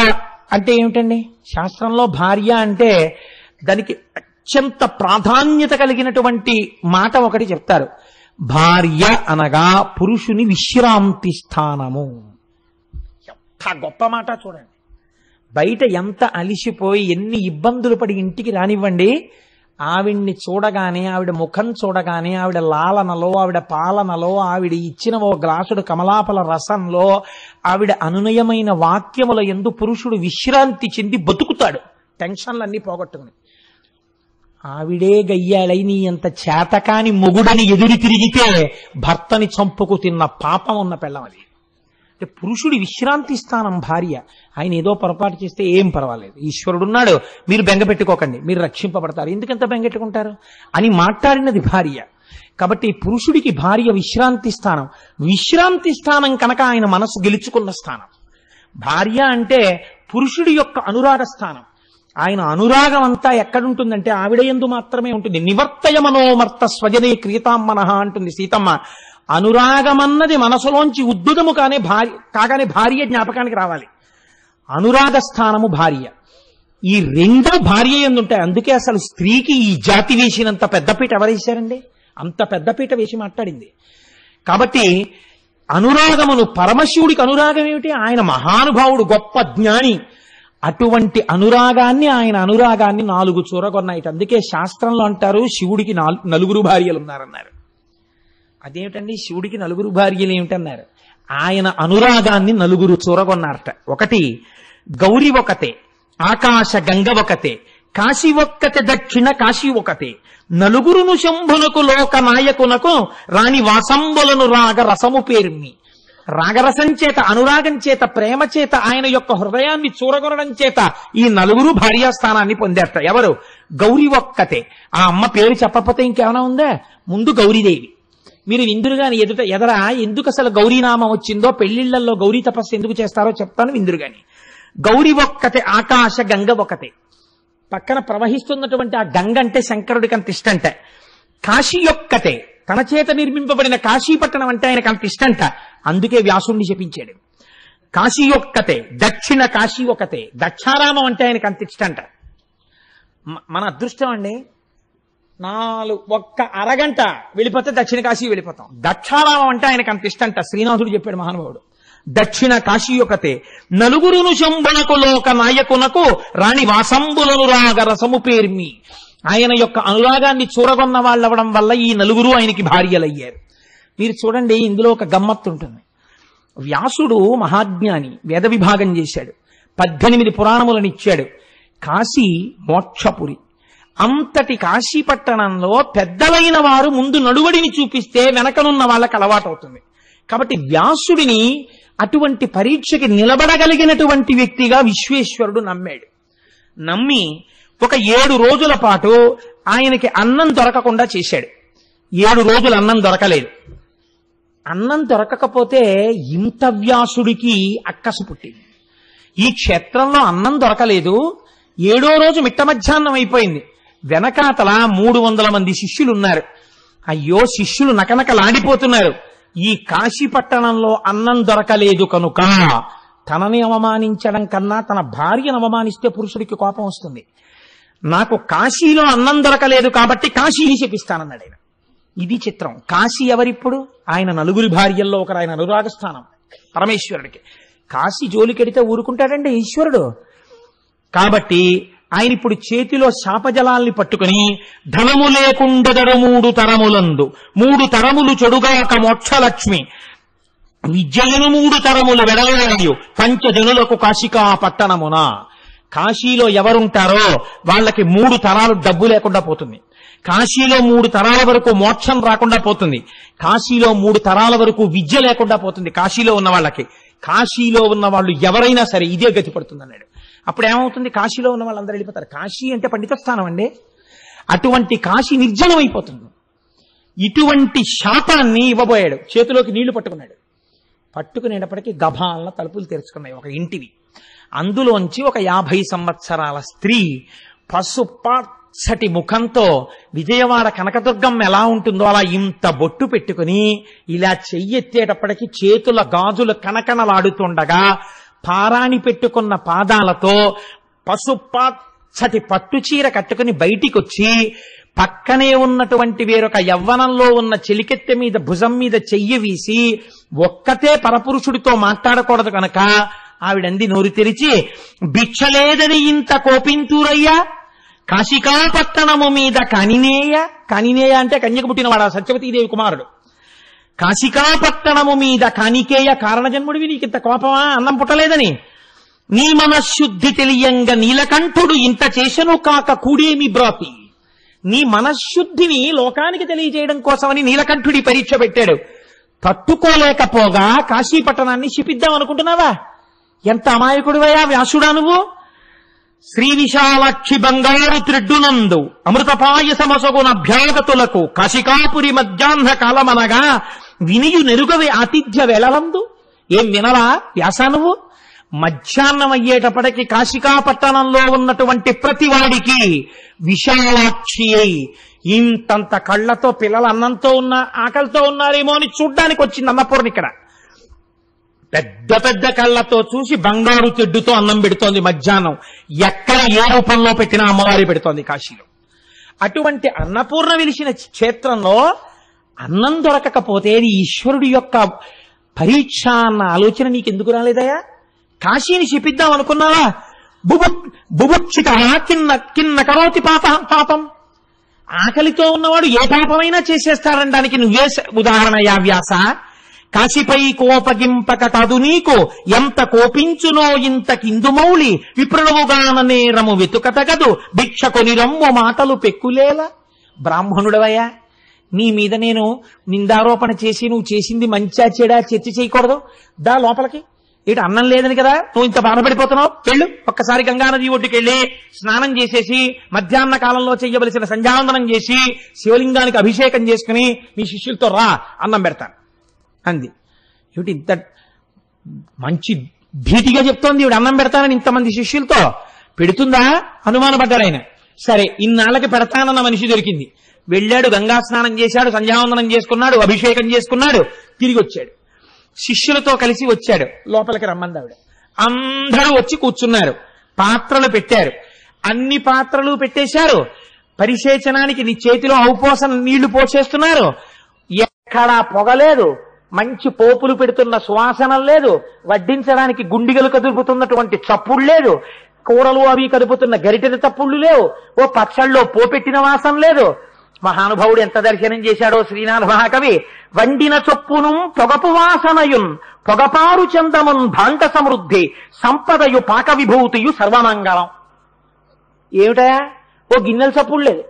అంటే ఏమిటండి? శాస్త్రంలో భార్య అంటే దానికి అత్యంత ప్రాధాన్యత కలిగినటువంటి మాట ఒకటి చెప్తారు. భార్య అనగా పురుషుని విశ్రాంతి స్థానము. ఎంత గొప్ప మాట చూడండి. బయట ఎంత అలిసిపోయి ఎన్ని ఇబ్బందులు పడి ఇంటికి రానివ్వండి, ఆవిడ్ని చూడగానే, ఆవిడ ముఖం చూడగానే, ఆవిడ లాలనలో, ఆవిడ పాలనలో, ఆవిడ ఇచ్చిన ఓ గ్లాసుడు కమలాపల రసంలో, ఆవిడ అనునయమైన వాక్యముల యందు పురుషుడు విశ్రాంతి చెంది బతుకుతాడు, టెన్షన్లన్నీ పోగొట్టుకుని. ఆవిడే గయ్యాళై నీ అంత చేతకాని మొగుడని ఎదురు తిరిగితే భర్తని చంపుకు తిన్న పాపం ఉన్న పెళ్ళం అది. అంటే పురుషుడి విశ్రాంతి స్థానం భార్య. ఆయన ఏదో పొరపాటు చేస్తే ఏం పర్వాలేదు, ఈశ్వరుడున్నాడు, మీరు బెంగ పెట్టుకోకండి, మీరు రక్షింపబడతారు, ఎందుకంత బెంగెట్టుకుంటారు అని మాట్లాడినది భార్య. కాబట్టి పురుషుడికి భార్య విశ్రాంతి స్థానం. విశ్రాంతి స్థానం కనుక ఆయన మనసు గెలుచుకున్న స్థానం. భార్య అంటే పురుషుడి యొక్క అనురాగ స్థానం. ఆయన అనురాగం అంతా ఎక్కడుంటుందంటే ఆవిడ యందు మాత్రమే ఉంటుంది. నివర్తయ మనోమర్త స్వజనే క్రియతామ్మనః అంటుంది సీతమ్మ. అనురాగమన్నది మనసులోంచి ఉద్దుదము కాగానే భార్య జ్ఞాపకానికి రావాలి. అనురాగ స్థానము భార్య. ఈ రెండు భార్య యందు ఉంటాయి. అందుకే అసలు స్త్రీకి ఈ జాతి వేసినంత పెద్దపీట ఎవరేశారండి? అంత పెద్దపీట వేసి మాట్లాడింది. కాబట్టి అనురాగమును, పరమశివుడికి అనురాగం ఏమిటి? ఆయన మహానుభావుడు, గొప్ప జ్ఞాని. అటువంటి అనురాగాన్ని, ఆయన అనురాగాన్ని 4 చూరగొన్నాయిట. అందుకే శాస్త్రంలో అంటారు శివుడికి 4 భార్యలు ఉన్నారన్నారు. అదేమిటండి శివుడికి 4 భార్యలు ఏమిటన్నారు? ఆయన అనురాగాన్ని 4 చూరగొన్నారట. 1 గౌరి ఒకతే, ఆకాశ గంగ ఒకతే, కాశీ ఒక్కతే, దక్షిణ కాశీ ఒకతే, 4 శంభునకు లోక నాయకునకు రాణి వాసంబులను రాగ రసము పేర్మి. రాగరసం చేత, అనురాగం చేత, ప్రేమ చేత, ఆయన యొక్క హృదయాన్ని చూరగొనడం చేత ఈ 4 భార్యాస్థానాన్ని పొందారట. ఎవరు? గౌరి ఒక్కతే. ఆ అమ్మ పేరు చెప్పకపోతే ఇంకేమైనా ఉందా? ముందు గౌరీదేవి. మీరు విందురుగాని ఎదరా ఎందుకు అసలు గౌరీనామం వచ్చిందో, పెళ్లిళ్లలో గౌరీ తపస్సు ఎందుకు చేస్తారో చెప్తాను విందురుగాని. గౌరి ఒక్కతే, ఆకాశ గంగ ఒకతే. పక్కన ప్రవహిస్తున్నటువంటి ఆ గంగ అంటే శంకరుడికి అంత ఇష్టంట. కాశీ ఒక్కతే, తన చేత నిర్మింపబడిన కాశీపట్టణం అంటే ఆయనకు అంత ఇష్టంట. అందుకే వ్యాసుణ్ణి శపించాడు. కాశీ ఒక్కతే, దక్షిణ కాశీ ఒకతే, దక్షారామం అంటే ఆయనకు అంత ఇష్టంట. మన అదృష్టం అండి, 1 అరగంట వెళ్ళిపోతే దక్షిణ కాశీ వెళ్ళిపోతాం. దక్షారామం అంటే ఆయనకు అంత ఇష్టంట. శ్రీనాథుడు చెప్పాడు మహానుభావుడు. దక్షిణ కాశీ ఒకతే, 4 శంభునకు లోక నాయకునకు రాణి వాసంబులను రాగ రసము పేర్మి. ఆయన యొక్క అనురాగాన్ని చూరగొన్న వాళ్ళవడం వల్ల ఈ 4 ఆయనకి భార్యలయ్యారు. మీరు చూడండి, ఇందులో ఒక గమ్మత్తు ఉంటుంది. వ్యాసుడు మహాజ్ఞాని, వేద విభాగం చేశాడు, 18 పురాణములను ఇచ్చాడు. కాశీ మోక్షపురి. అంతటి కాశీపట్టణంలో పెద్దలైన వారు ముందు నడువడిని చూపిస్తే వెనకనున్న వాళ్ళకి అలవాటు అవుతుంది. కాబట్టి వ్యాసుడిని అటువంటి పరీక్షకి నిలబడగలిగినటువంటి వ్యక్తిగా విశ్వేశ్వరుడు నమ్మాడు. నమ్మి ఒక 7 రోజుల పాటు ఆయనకి అన్నం దొరకకుండా చేశాడు. 7 రోజులు అన్నం దొరకలేదు. అన్నం దొరకకపోతే ఇంత వ్యాసుడికి అక్కసు పుట్టింది. ఈ క్షేత్రంలో అన్నం దొరకలేదు, 7వ రోజు మిట్ట మధ్యాహ్నం అయిపోయింది. వెనకాతల 300 మంది శిష్యులు ఉన్నారు. అయ్యో, శిష్యులు నకనకలాడిపోతున్నారు. ఈ కాశీపట్టణంలో అన్నం దొరకలేదు కనుక తనని అవమానించడం కన్నా తన భార్యను అవమానిస్తే పురుషుడికి కోపం వస్తుంది. నాకు కాశీలో అన్నం దొరకలేదు కాబట్టి కాశీని శపిస్తానన్నాడు ఆయన. ఇది చిత్రం. కాశీ ఎవరిప్పుడు? ఆయన 4 భార్యల్లో ఒకరు. ఆయన అనురాగస్థానం పరమేశ్వరుడికి. కాశీ జోలికెడితే ఊరుకుంటాడండి ఈశ్వరుడు. కాబట్టి ఆయన ఇప్పుడు చేతిలో శాపజలాల్ని పట్టుకుని, ధనము లేకుండదడు 3 తరములందు, 3 తరములు చెడుగాక మోక్షలక్ష్మి, విద్యలను 3 తరముల వెడలయు పంచజనులకు కాశికా పట్టణమున. కాశీలో ఎవరుంటారో వాళ్ళకి 3 తరాలు డబ్బు లేకుండా పోతుంది. కాశీలో 3 తరాల వరకు మోక్షం రాకుండా పోతుంది. కాశీలో 3 తరాల వరకు విద్య లేకుండా పోతుంది కాశీలో ఉన్న వాళ్ళకి. కాశీలో ఉన్న వాళ్ళు ఎవరైనా సరే ఇదే గతి పడుతుంది అన్నాడు. అప్పుడు ఏమవుతుంది? కాశీలో ఉన్న వాళ్ళందరూ వెళ్ళిపోతారు. కాశీ అంటే పండిత స్థానం అండి. అటువంటి కాశీ నిర్జనం అయిపోతుంది. ఇటువంటి శాపాన్ని ఇవ్వబోయాడు. చేతిలోకి నీళ్లు పట్టుకున్నాడు. పట్టుకునేటప్పటికీ గభాలన తలుపులు తెరుచుకున్నాయి ఒక ఇంటివి. అందులోంచి ఒక 50 సంవత్సరాల స్త్రీ పసుపచ్చటి ముఖంతో, విజయవాడ కనకదుర్గమ్మ ఎలా ఉంటుందో అలా ఇంత బొట్టు పెట్టుకుని ఇలా చెయ్యెత్తేటప్పటికి చేతుల గాజులు కనకనలాడుతుండగా, పారాణి పెట్టుకున్న పాదాలతో పసుపచ్చటి పట్టుచీర కట్టుకుని బయటికొచ్చి పక్కనే ఉన్నటువంటి వేరొక యవ్వనంలో ఉన్న చెలికెత్తె మీద భుజం మీద చెయ్యి వీసి, ఒక్కతే పరపురుషుడితో మాట్లాడకూడదు కనుక ఆవిడంది నోరు తెరిచి, భిక్షలేదని ఇంత కోపింతురయ్యా, కాశికాపట్టణము మీద కనినేయ అంటే కన్యకు పుట్టినవాడు సత్యవతీదేవి కుమారుడు. కాశికాపట్టణము మీద కానికేయ కారణజన్ముడివి, నీకింత కోపమా అన్నం పుట్టలేదని? నీ మనశ్శుద్ధి తెలియంగా నీలకంఠుడు ఇంత చేసను కాక కూడేమి బ్రాతి. నీ మనశ్శుద్ధిని లోకానికి తెలియజేయడం కోసమని నీలకంఠుడి పరీక్ష పెట్టాడు. తట్టుకోలేకపోగా కాశీపట్టణాన్ని శిపిద్దాం అనుకుంటున్నావా? ఎంత అమాయకుడివయా వ్యాసుడా నువ్వు. శ్రీ విశాలాక్షి బంగారు త్రిడ్డునందు అమృతపాయసమసగున అభ్యాగతులకు కాశికాపురి మధ్యాహ్న కాలమనగా వినియు నెరుగవి ఆతిథ్య వేళలందు. ఏం వినవా వ్యాస నువ్వు? మధ్యాహ్నం అయ్యేటప్పటికి కాశికాపట్టణంలో ఉన్నటువంటి ప్రతివాడికి విశాలాక్షి అయి ఇంతంత కళ్లతో పిల్లలు అన్నంతో ఉన్న ఆకలితో ఉన్నారేమో అని చూడ్డానికి వచ్చింది అన్నపూర్ణ. ఇక్కడ పెద్ద పెద్ద కళ్ళతో చూసి బంగారు తెడ్డుతో అన్నం పెడుతోంది మధ్యాహ్నం. ఎక్కడ ఏ రూపంలో పెట్టినా అమ్మవారి పెడుతోంది కాశీలో. అటువంటి అన్నపూర్ణ వెలిసిన క్షేత్రంలో అన్నం దొరకకపోతే అది ఈశ్వరుడి యొక్క పరీక్ష అన్న ఆలోచన నీకెందుకు రాలేదయా? కాశీని శపిద్దాం అనుకున్నావా? బుభుక్షిత కిన్న కరోతి పాపం. ఆకలితో ఉన్నవాడు ఏ పాపమైనా చేసేస్తారనడానికి నువ్వే ఉదాహరణయా వ్యాస. కాశీపై కోపగింపక కాదు నీకు, ఎంత కోపించునో ఇంత కిందుమౌళి విప్రణవుగాన నేరము వెతుకతగదు భిక్ష కొని రమ్ము మాటలు పెక్కులేలా. బ్రాహ్మణుడవయ్యా, నీ మీద నేను నిందారోపణ చేసి నువ్వు చేసింది మంచా చెడా చర్చ చేయకూడదు. దా లోపలికి. ఇటు అన్నం లేదని కదా నువ్వు ఇంత బాధపడిపోతున్నావు? వెళ్ళు, ఒక్కసారి గంగానది ఒడ్డుకెళ్ళి స్నానం చేసేసి మధ్యాహ్న కాలంలో చెయ్యవలసిన సంధ్యావందనం చేసి శివలింగానికి అభిషేకం చేసుకుని మీ శిష్యులతో రా, అన్నం పెడతాను అంది. ఏమిటి ఇంత మంచి భీతిగా చెప్తోంది ఈవిడ, అన్నం పెడతానని ఇంతమంది శిష్యులతో. పెడుతుందా అనుమానపడ్డాడు ఆయన. సరే, ఇన్నాళ్ళకి పెడతానన్న మనిషి దొరికింది. వెళ్ళాడు, గంగా స్నానం చేశాడు, సంధ్యావందనం చేసుకున్నాడు, అభిషేకం చేసుకున్నాడు, తిరిగి వచ్చాడు. శిష్యులతో కలిసి వచ్చాడు. లోపలికి రమ్మంది ఆవిడ. అందరూ వచ్చి కూర్చున్నారు. పాత్రలు పెట్టారు. అన్ని పాత్రలు పెట్టేశారు. పరిశేచనానికి నీ చేతిలో ఔపోసన నీళ్లు పోసేస్తున్నారు. ఎక్కడా పొగలేదు, మంచి పోపులు పెడుతున్న సువాసనం లేదు, వడ్డించడానికి గుండిగలు కదుపుతున్నటువంటి చప్పుడు లేదు, కూరలు అవి కదుపుతున్న గరిటెల తప్పుళ్ళు లేవు, ఓ పచ్చళ్ళలో పోపెట్టిన వాసన లేదు. మహానుభావుడు ఎంత దర్శనం చేశాడో శ్రీనాథ మహాకవి. వండిన చొప్పును పొగపు వాసనయున్ పొగపారు చందమున్ భాండ సమృద్ధి సంపదయు పాక విభూతియు సర్వమంగళం. ఏమిటయా? ఓ గిన్నెల చప్పుడు లేదు,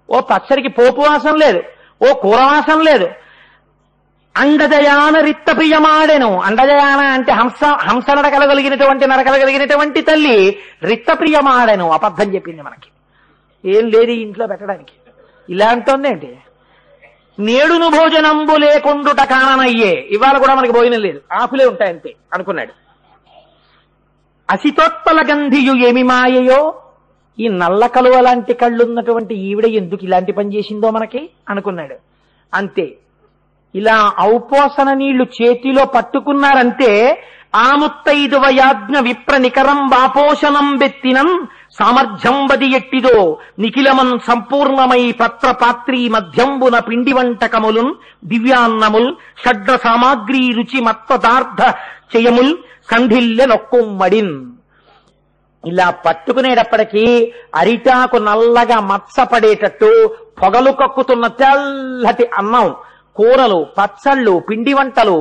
ఓ పచ్చడికి పోపు వాసన లేదు, ఓ కూర వాసన లేదు. అండజయాన రిత్త ప్రియమాడెను. అండజయాన అంటే హంస నడకలగలిగినటువంటి తల్లి రిత్త ప్రియమాడెను. అబద్ధం చెప్పింది మనకి. ఏం లేదు ఇంట్లో పెట్టడానికి. ఇలా అంటోందేంటి? నేడును భోజనంబు లేకుండుట కాననయ్యే. ఇవాళ కూడా మనకి భోజనం లేదు, ఆకులే ఉంటాయంతే అనుకున్నాడు. అసితోత్పల గంధియు ఏమి మాయయో. ఈ నల్ల కలువ లాంటి కళ్ళున్నటువంటి ఈవిడ ఎందుకు ఇలాంటి పని చేసిందో మనకి అనుకున్నాడు. అంతే. ఇలా ఔపోసన నీళ్లు చేతిలో పట్టుకున్నారంటే ఆముత్తైదువ యాజ్ఞ విప్ర నికరం బాపోషణం బెత్తినం సామర్థ్యం బది ఎట్టిదో నిఖిలమన్ సంపూర్ణమై పత్ర పాత్రీ మధ్యంబున పిండి వంటకములున్ దివ్యాన్నముల్ షడ్ర సామాగ్రి రుచి మత్పదార్థ చేయముల్ సంధిల్లె నొక్కుమ్మడిన్. ఇలా పట్టుకునేటప్పటికీ అరిటాకు నల్లగా మత్సపడేటట్టు పొగలు కక్కుతున్న తెల్లటి అన్నం, కూరలు, పచ్చళ్ళు, పిండి వంటలు,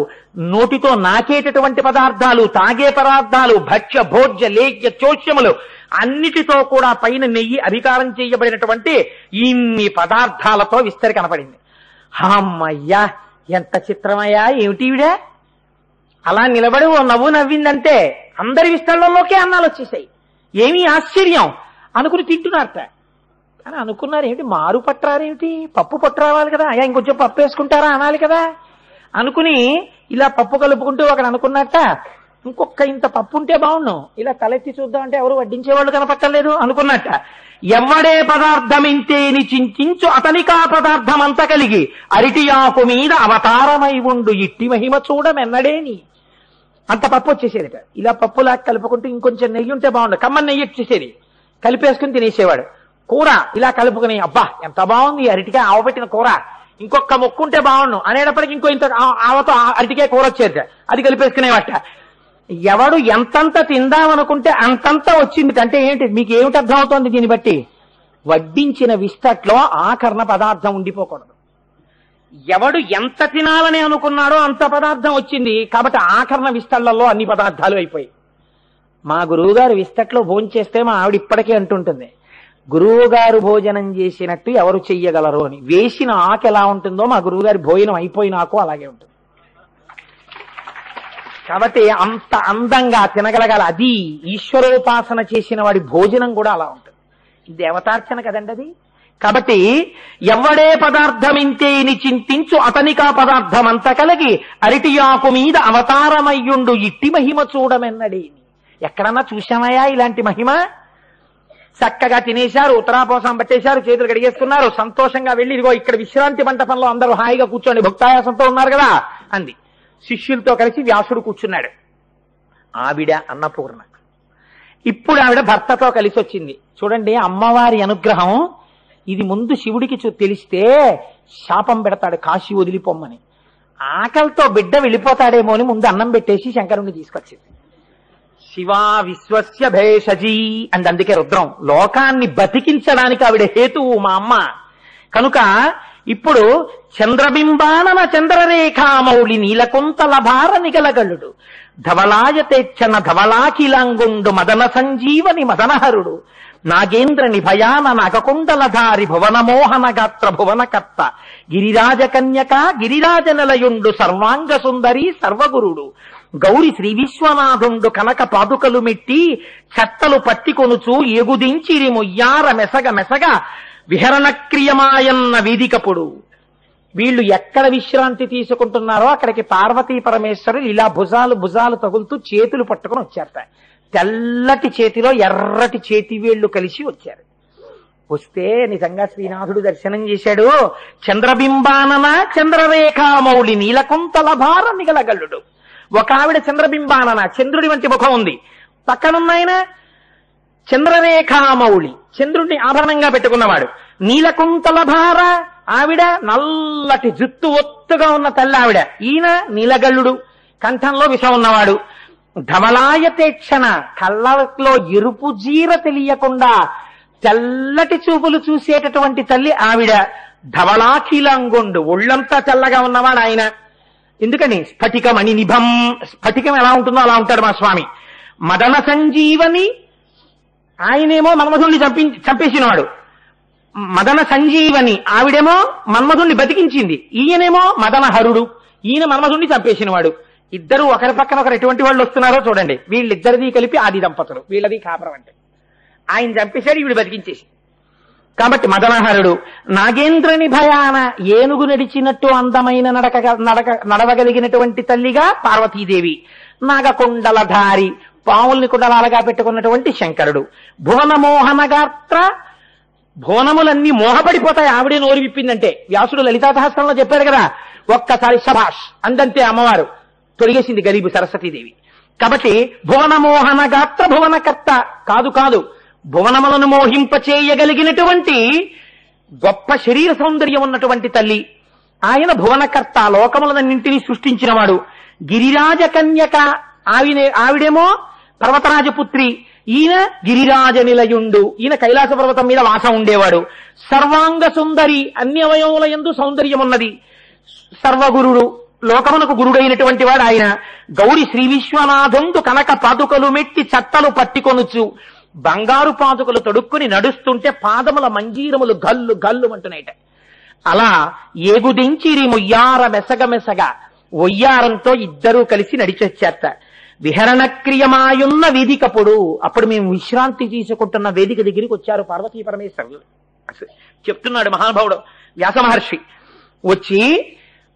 నోటితో నాకేటటువంటి పదార్థాలు, తాగే పదార్థాలు, భక్ష్య భోజ్య లేఖ్య చోష్యములు అన్నిటితో కూడా పైన నెయ్యి అధికారం చేయబడినటువంటి ఇన్ని పదార్థాలతో విస్తరి కనపడింది. అమ్మయ్యా, ఎంత చిత్రమయ్యా, ఏమిటి ఈవిడ అలా నిలబడి ఓ నవ్వు నవ్విందంటే అందరి విస్తరణలోకే అన్నాలు వచ్చేసాయి. ఏమీ ఆశ్చర్యం అనుకుని తింటున్నారట. అని అనుకున్నారు, ఏమిటి మారు పట్టరారేమిటి, పప్పు పట్టరావాలి కదా, అయ్యా ఇంకొంచెం పప్పు వేసుకుంటారా అనాలి కదా అనుకుని ఇలా పప్పు కలుపుకుంటూ అక్కడ అనుకున్నట్ట, ఇంకొక ఇంత పప్పు ఉంటే బాగుండు, ఇలా తలెత్తి చూద్దామంటే ఎవరు వడ్డించేవాళ్ళు కనపట్టలేదు అనుకున్నట్ట. ఎవడే పదార్థం ఇంతేని చింతించు అతనికా పదార్థం అంత కలిగి అరిటియాకు మీద అవతారమై ఉండు ఇట్టి మహిమ చూడమెన్నడేని. అంత పప్పు వచ్చేసేది. ఇలా పప్పులా కలుపుకుంటూ ఇంకొంచెం నెయ్యి ఉంటే బాగుండు, కమ్మని నెయ్యి వచ్చేసేది, కలిపేసుకుని తినేసేవాడు. కూర ఇలా కలుపుకుని అబ్బా ఎంత బాగుంది అరటికాయ ఆవపెట్టిన కూర, ఇంకొక మొక్కుంటే బాగుండు అనేటప్పటికి ఇంకో ఇంత ఆవతో అరటికాయ కూర వచ్చేది, అది కలిపేసుకునేవట. ఎవడు ఎంతంత తిందామనుకుంటే అంతంత వచ్చింది. అంటే ఏంటి మీకు ఏమిటి అర్థం అవుతోంది దీన్ని బట్టి? వడ్డించిన విస్తట్లో ఆకరణ పదార్థం ఉండిపోకూడదు. ఎవడు ఎంత తినాలని అనుకున్నాడో అంత పదార్థం వచ్చింది. కాబట్టి ఆకరణ విస్తళ్లలో అన్ని పదార్థాలు అయిపోయాయి. మా గురువుగారు విస్తట్లో భోంచేస్తే మా ఆవిడ ఇప్పటికే అంటుంటుంది, గురువుగారు భోజనం చేసినట్టు ఎవరు చెయ్యగలరు అని. వేసిన ఆకు ఎలా ఉంటుందో మా గురువుగారి భోజనం అయిపోయిన ఆకు అలాగే ఉంటుంది. కాబట్టి అంత అందంగా తినగలగాలి. అది ఈశ్వరోపాసన చేసిన వాడి భోజనం కూడా అలా ఉంటుంది. దేవతార్చన కదండి అది. కాబట్టి ఎవడే పదార్థమింతేని చింతించు అతనికా పదార్థం అంత కలిగి అరటియాకు మీద అవతారమయ్యుండు ఇట్టి మహిమ చూడమెన్నడేని. ఎక్కడన్నా చూశామయ్యా ఇలాంటి మహిమ? చక్కగా తినేశారు, ఉత్తరాపోసం పట్టేశారు, చేతులు కడిగేసుకున్నారు, సంతోషంగా వెళ్ళి ఇదిగో ఇక్కడ విశ్రాంతి మంటపంలో అందరూ హాయిగా కూర్చోండి, భక్తాయాసంతో ఉన్నారు కదా అంది. శిష్యులతో కలిసి వ్యాసుడు కూర్చున్నాడు. ఆవిడ అన్నపూర్ణ. ఇప్పుడు ఆవిడ భర్తతో కలిసి వచ్చింది. చూడండి అమ్మవారి అనుగ్రహం. ఇది ముందు శివుడికి తెలిస్తే శాపం పెడతాడు కాశీ వదిలిపోమ్మని. ఆకలితో బిడ్డ వెళ్ళిపోతాడేమో అని ముందు అన్నం పెట్టేసి శంకరుణ్ణి తీసుకొచ్చింది. శివా విశ్వస్య భేషజీ అండ్ అందుకే రుద్రం. లోకాన్ని బతికించడానికి ఆవిడ హేతువు మా అమ్మ. కనుక ఇప్పుడు చంద్రబింబానన చంద్రరేఖామౌళి నీలకుంతల భార నిగలగలుడు ధవలాయతేచ్చన ధవలాకిలాంగుండు మదన సంజీవని మదనహరుడు నాగేంద్ర నిభయాన నాగకుండలధారి భువనమోహన గాత్ర భువనకర్త గిరిరాజ కన్యక గిరిరాజ నిలయుండు సర్వాంగ సుందరి సర్వగురుడు గౌరి శ్రీ విశ్వనాథుండు కనక పాదుకలు మెట్టి చట్టలు పట్టికొనుచు ఎగుదించిరి మొయ్యార మెసగ మెసగ విహరణ క్రియమాయన్న వేదికపుడు. వీళ్ళు ఎక్కడ విశ్రాంతి తీసుకుంటున్నారో అక్కడికి పార్వతీ పరమేశ్వరులు ఇలా భుజాలు తగులుతూ చేతులు పట్టుకుని వచ్చారట. తెల్లటి చేతిలో ఎర్రటి చేతి వేళ్లు కలిసి వచ్చారు. వస్తే నిజంగా శ్రీనాథుడు దర్శనం చేశాడు. చంద్రబింబానన చంద్రరేఖామౌళి నీలకుంతల భార నిగలగల్లుడు. ఒక ఆవిడ చంద్రబింబానన చంద్రుడి వంటి ముఖం ఉంది, పక్కనున్నాయన చంద్రరేఖామౌళి చంద్రుడిని ఆభరణంగా పెట్టుకున్నవాడు. నీలకుంతల భార ఆవిడ నల్లటి జుత్తు ఒత్తుగా ఉన్న తల్లి ఆవిడ. ఈయన నీలగల్లుడు కంఠంలో విషం ఉన్నవాడు. ధవలాయతేక్షణ కళ్ళలో ఎరుపు జీర తెలియకుండా తెల్లటి చూపులు చూసేటటువంటి తల్లి ఆవిడ. ధవలాఖిలాంగుండు ఒళ్ళంతా తెల్లగా ఉన్నవాడు ఆయన. ఎందుకని స్ఫటికమణి నిభం, స్ఫటికం ఎలా ఉంటుందో అలా ఉంటాడు మా స్వామి. మదన సంజీవని ఆయనేమో మన్మధుణ్ణి చంపేసినవాడు. మదన సంజీవని ఆవిడేమో మన్మధుణ్ణి బతికించింది. ఈయనేమో మదనహరుడు, ఈయన మన్మధుణ్ణి చంపేసినవాడు. ఇద్దరు ఒకరి పక్కన ఒకరు ఎటువంటి వాళ్ళు వస్తున్నారో చూడండి. వీళ్ళిద్దరిది కలిపి ఆది దంపతులు, వీళ్ళది కాపురం. అంటే ఆయన చంపేశాడు, ఈవిడ బతికించేసి. కాబట్టి మదనహరుడు. నాగేంద్రని భయాన ఏనుగు నడిచినట్టు అందమైన నడవగలిగినటువంటి తల్లిగా పార్వతీదేవి. నాగకుండలధారి పావుల్ని కుండలాలుగా పెట్టుకున్నటువంటి శంకరుడు. భువనమోహన గాత్ర భువనములన్నీ మోహపడిపోతాయి ఆవిడే నోరు విప్పిందంటే. వ్యాసుడు లలితా సహస్రంలో చెప్పారు కదా, ఒక్కసారి శభాష్ అందంతే అమ్మవారు తొడిగేసింది గరీబు సరస్వతీదేవి. కాబట్టి భువనమోహన గాత్ర భువనకర్త కాదు భువనములను మోహింపచేయగలిగినటువంటి గొప్ప శరీర సౌందర్యం ఉన్నటువంటి తల్లి ఆయన. భువనకర్త లోకములన్నింటినీ సృష్టించినవాడు. గిరిరాజ కన్యక ఆవిడేమో పర్వతరాజపుత్రి, ఈయన గిరిరాజ నిలయుండు, ఈయన కైలాస పర్వతం మీద వాసం ఉండేవాడు. సర్వాంగ సుందరి అన్ని అవయవముల యందు సౌందర్యం ఉన్నది. సర్వగురుడు లోకమునకు గురుడైనటువంటి వాడు ఆయన. గౌరి శ్రీ విశ్వనాథుండు కనక పాదుకలు మెట్టి చట్టలు పట్టికొనుచు బంగారు పాదుకలు తొడుక్కుని నడుస్తుంటే పాదముల మంజీరములు గల్లు గల్లు అంటున్నాయిట. అలా ఏగుదించిరి మొయ్యార మెసగ మెసగ ఒయ్యారంతో ఇద్దరూ కలిసి నడిచొచ్చారట. విహరణ క్రియమాయున్న వేదికప్పుడు అప్పుడు మేము విశ్రాంతి తీసుకుంటున్న వేదిక దగ్గరికి వచ్చారు పార్వతీ పరమేశ్వరులు. చెప్తున్నాడు మహానుభావుడు వ్యాస మహర్షి. వచ్చి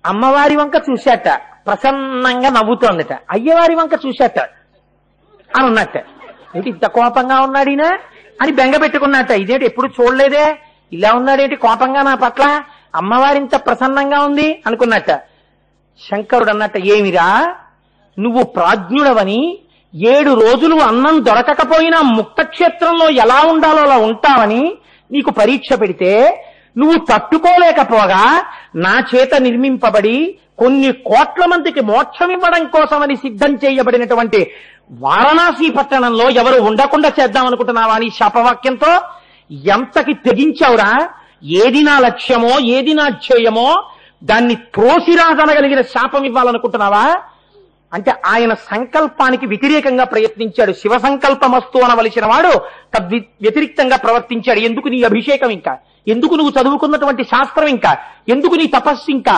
అమ్మవారి వంక చూశాట, ప్రసన్నంగా నవ్వుతోందట. అయ్యవారి వంక చూశాట అని ఉన్నట్ట. ఏంటి ఇంత కోపంగా ఉన్నాడినా అని బెంగ పెట్టుకున్నట్ట. ఇదేంటి ఎప్పుడు చూడలేదే, ఇలా ఉన్నాడేంటి కోపంగా నా పట్ల, అమ్మవారింత ప్రసన్నంగా ఉంది అనుకున్నట్ట. శంకరుడు అన్నట్ట, ఏమిరా నువ్వు ప్రాజ్ఞుడవని 7 రోజులు అన్నం దొరకకపోయినా ముక్తక్షేత్రంలో ఎలా ఉండాలో అలా ఉంటావని నీకు పరీక్ష పెడితే నువ్వు తట్టుకోలేకపోగా నా చేత నిర్మింపబడి కొన్ని కోట్ల మందికి మోక్షం ఇవ్వడం కోసమని సిద్ధం చేయబడినటువంటి వారణాసి పట్టణంలో ఎవరు ఉండకుండా చేద్దాం అనుకుంటున్నావా అని శాపవాక్యంతో ఎంతకి తెగించావురా, ఏది నా లక్ష్యమో ఏది నా ధ్యేయమో దాన్ని త్రోసిరాదనగలిగిన శాపం ఇవ్వాలనుకుంటున్నావా అంటే ఆయన సంకల్పానికి వ్యతిరేకంగా ప్రయత్నించాడు. శివ సంకల్పమస్తు అనవలసిన వాడు వ్యతిరిక్తంగా ప్రవర్తించాడు. ఎందుకు నీ అభిషేకం ఇంకా, ఎందుకు నువ్వు చదువుకున్నటువంటి శాస్త్రం ఇంకా, ఎందుకు నీ తపస్సు ఇంకా,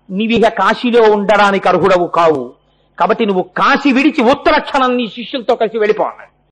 నీవిగ కాశీలో ఉండడానికి అర్హుడవు కావు. కాబట్టి నువ్వు కాశీ విడిచి ఉత్తర క్షణం నీ శిష్యులతో కలిసి వెళ్ళిపో అన్నాడు.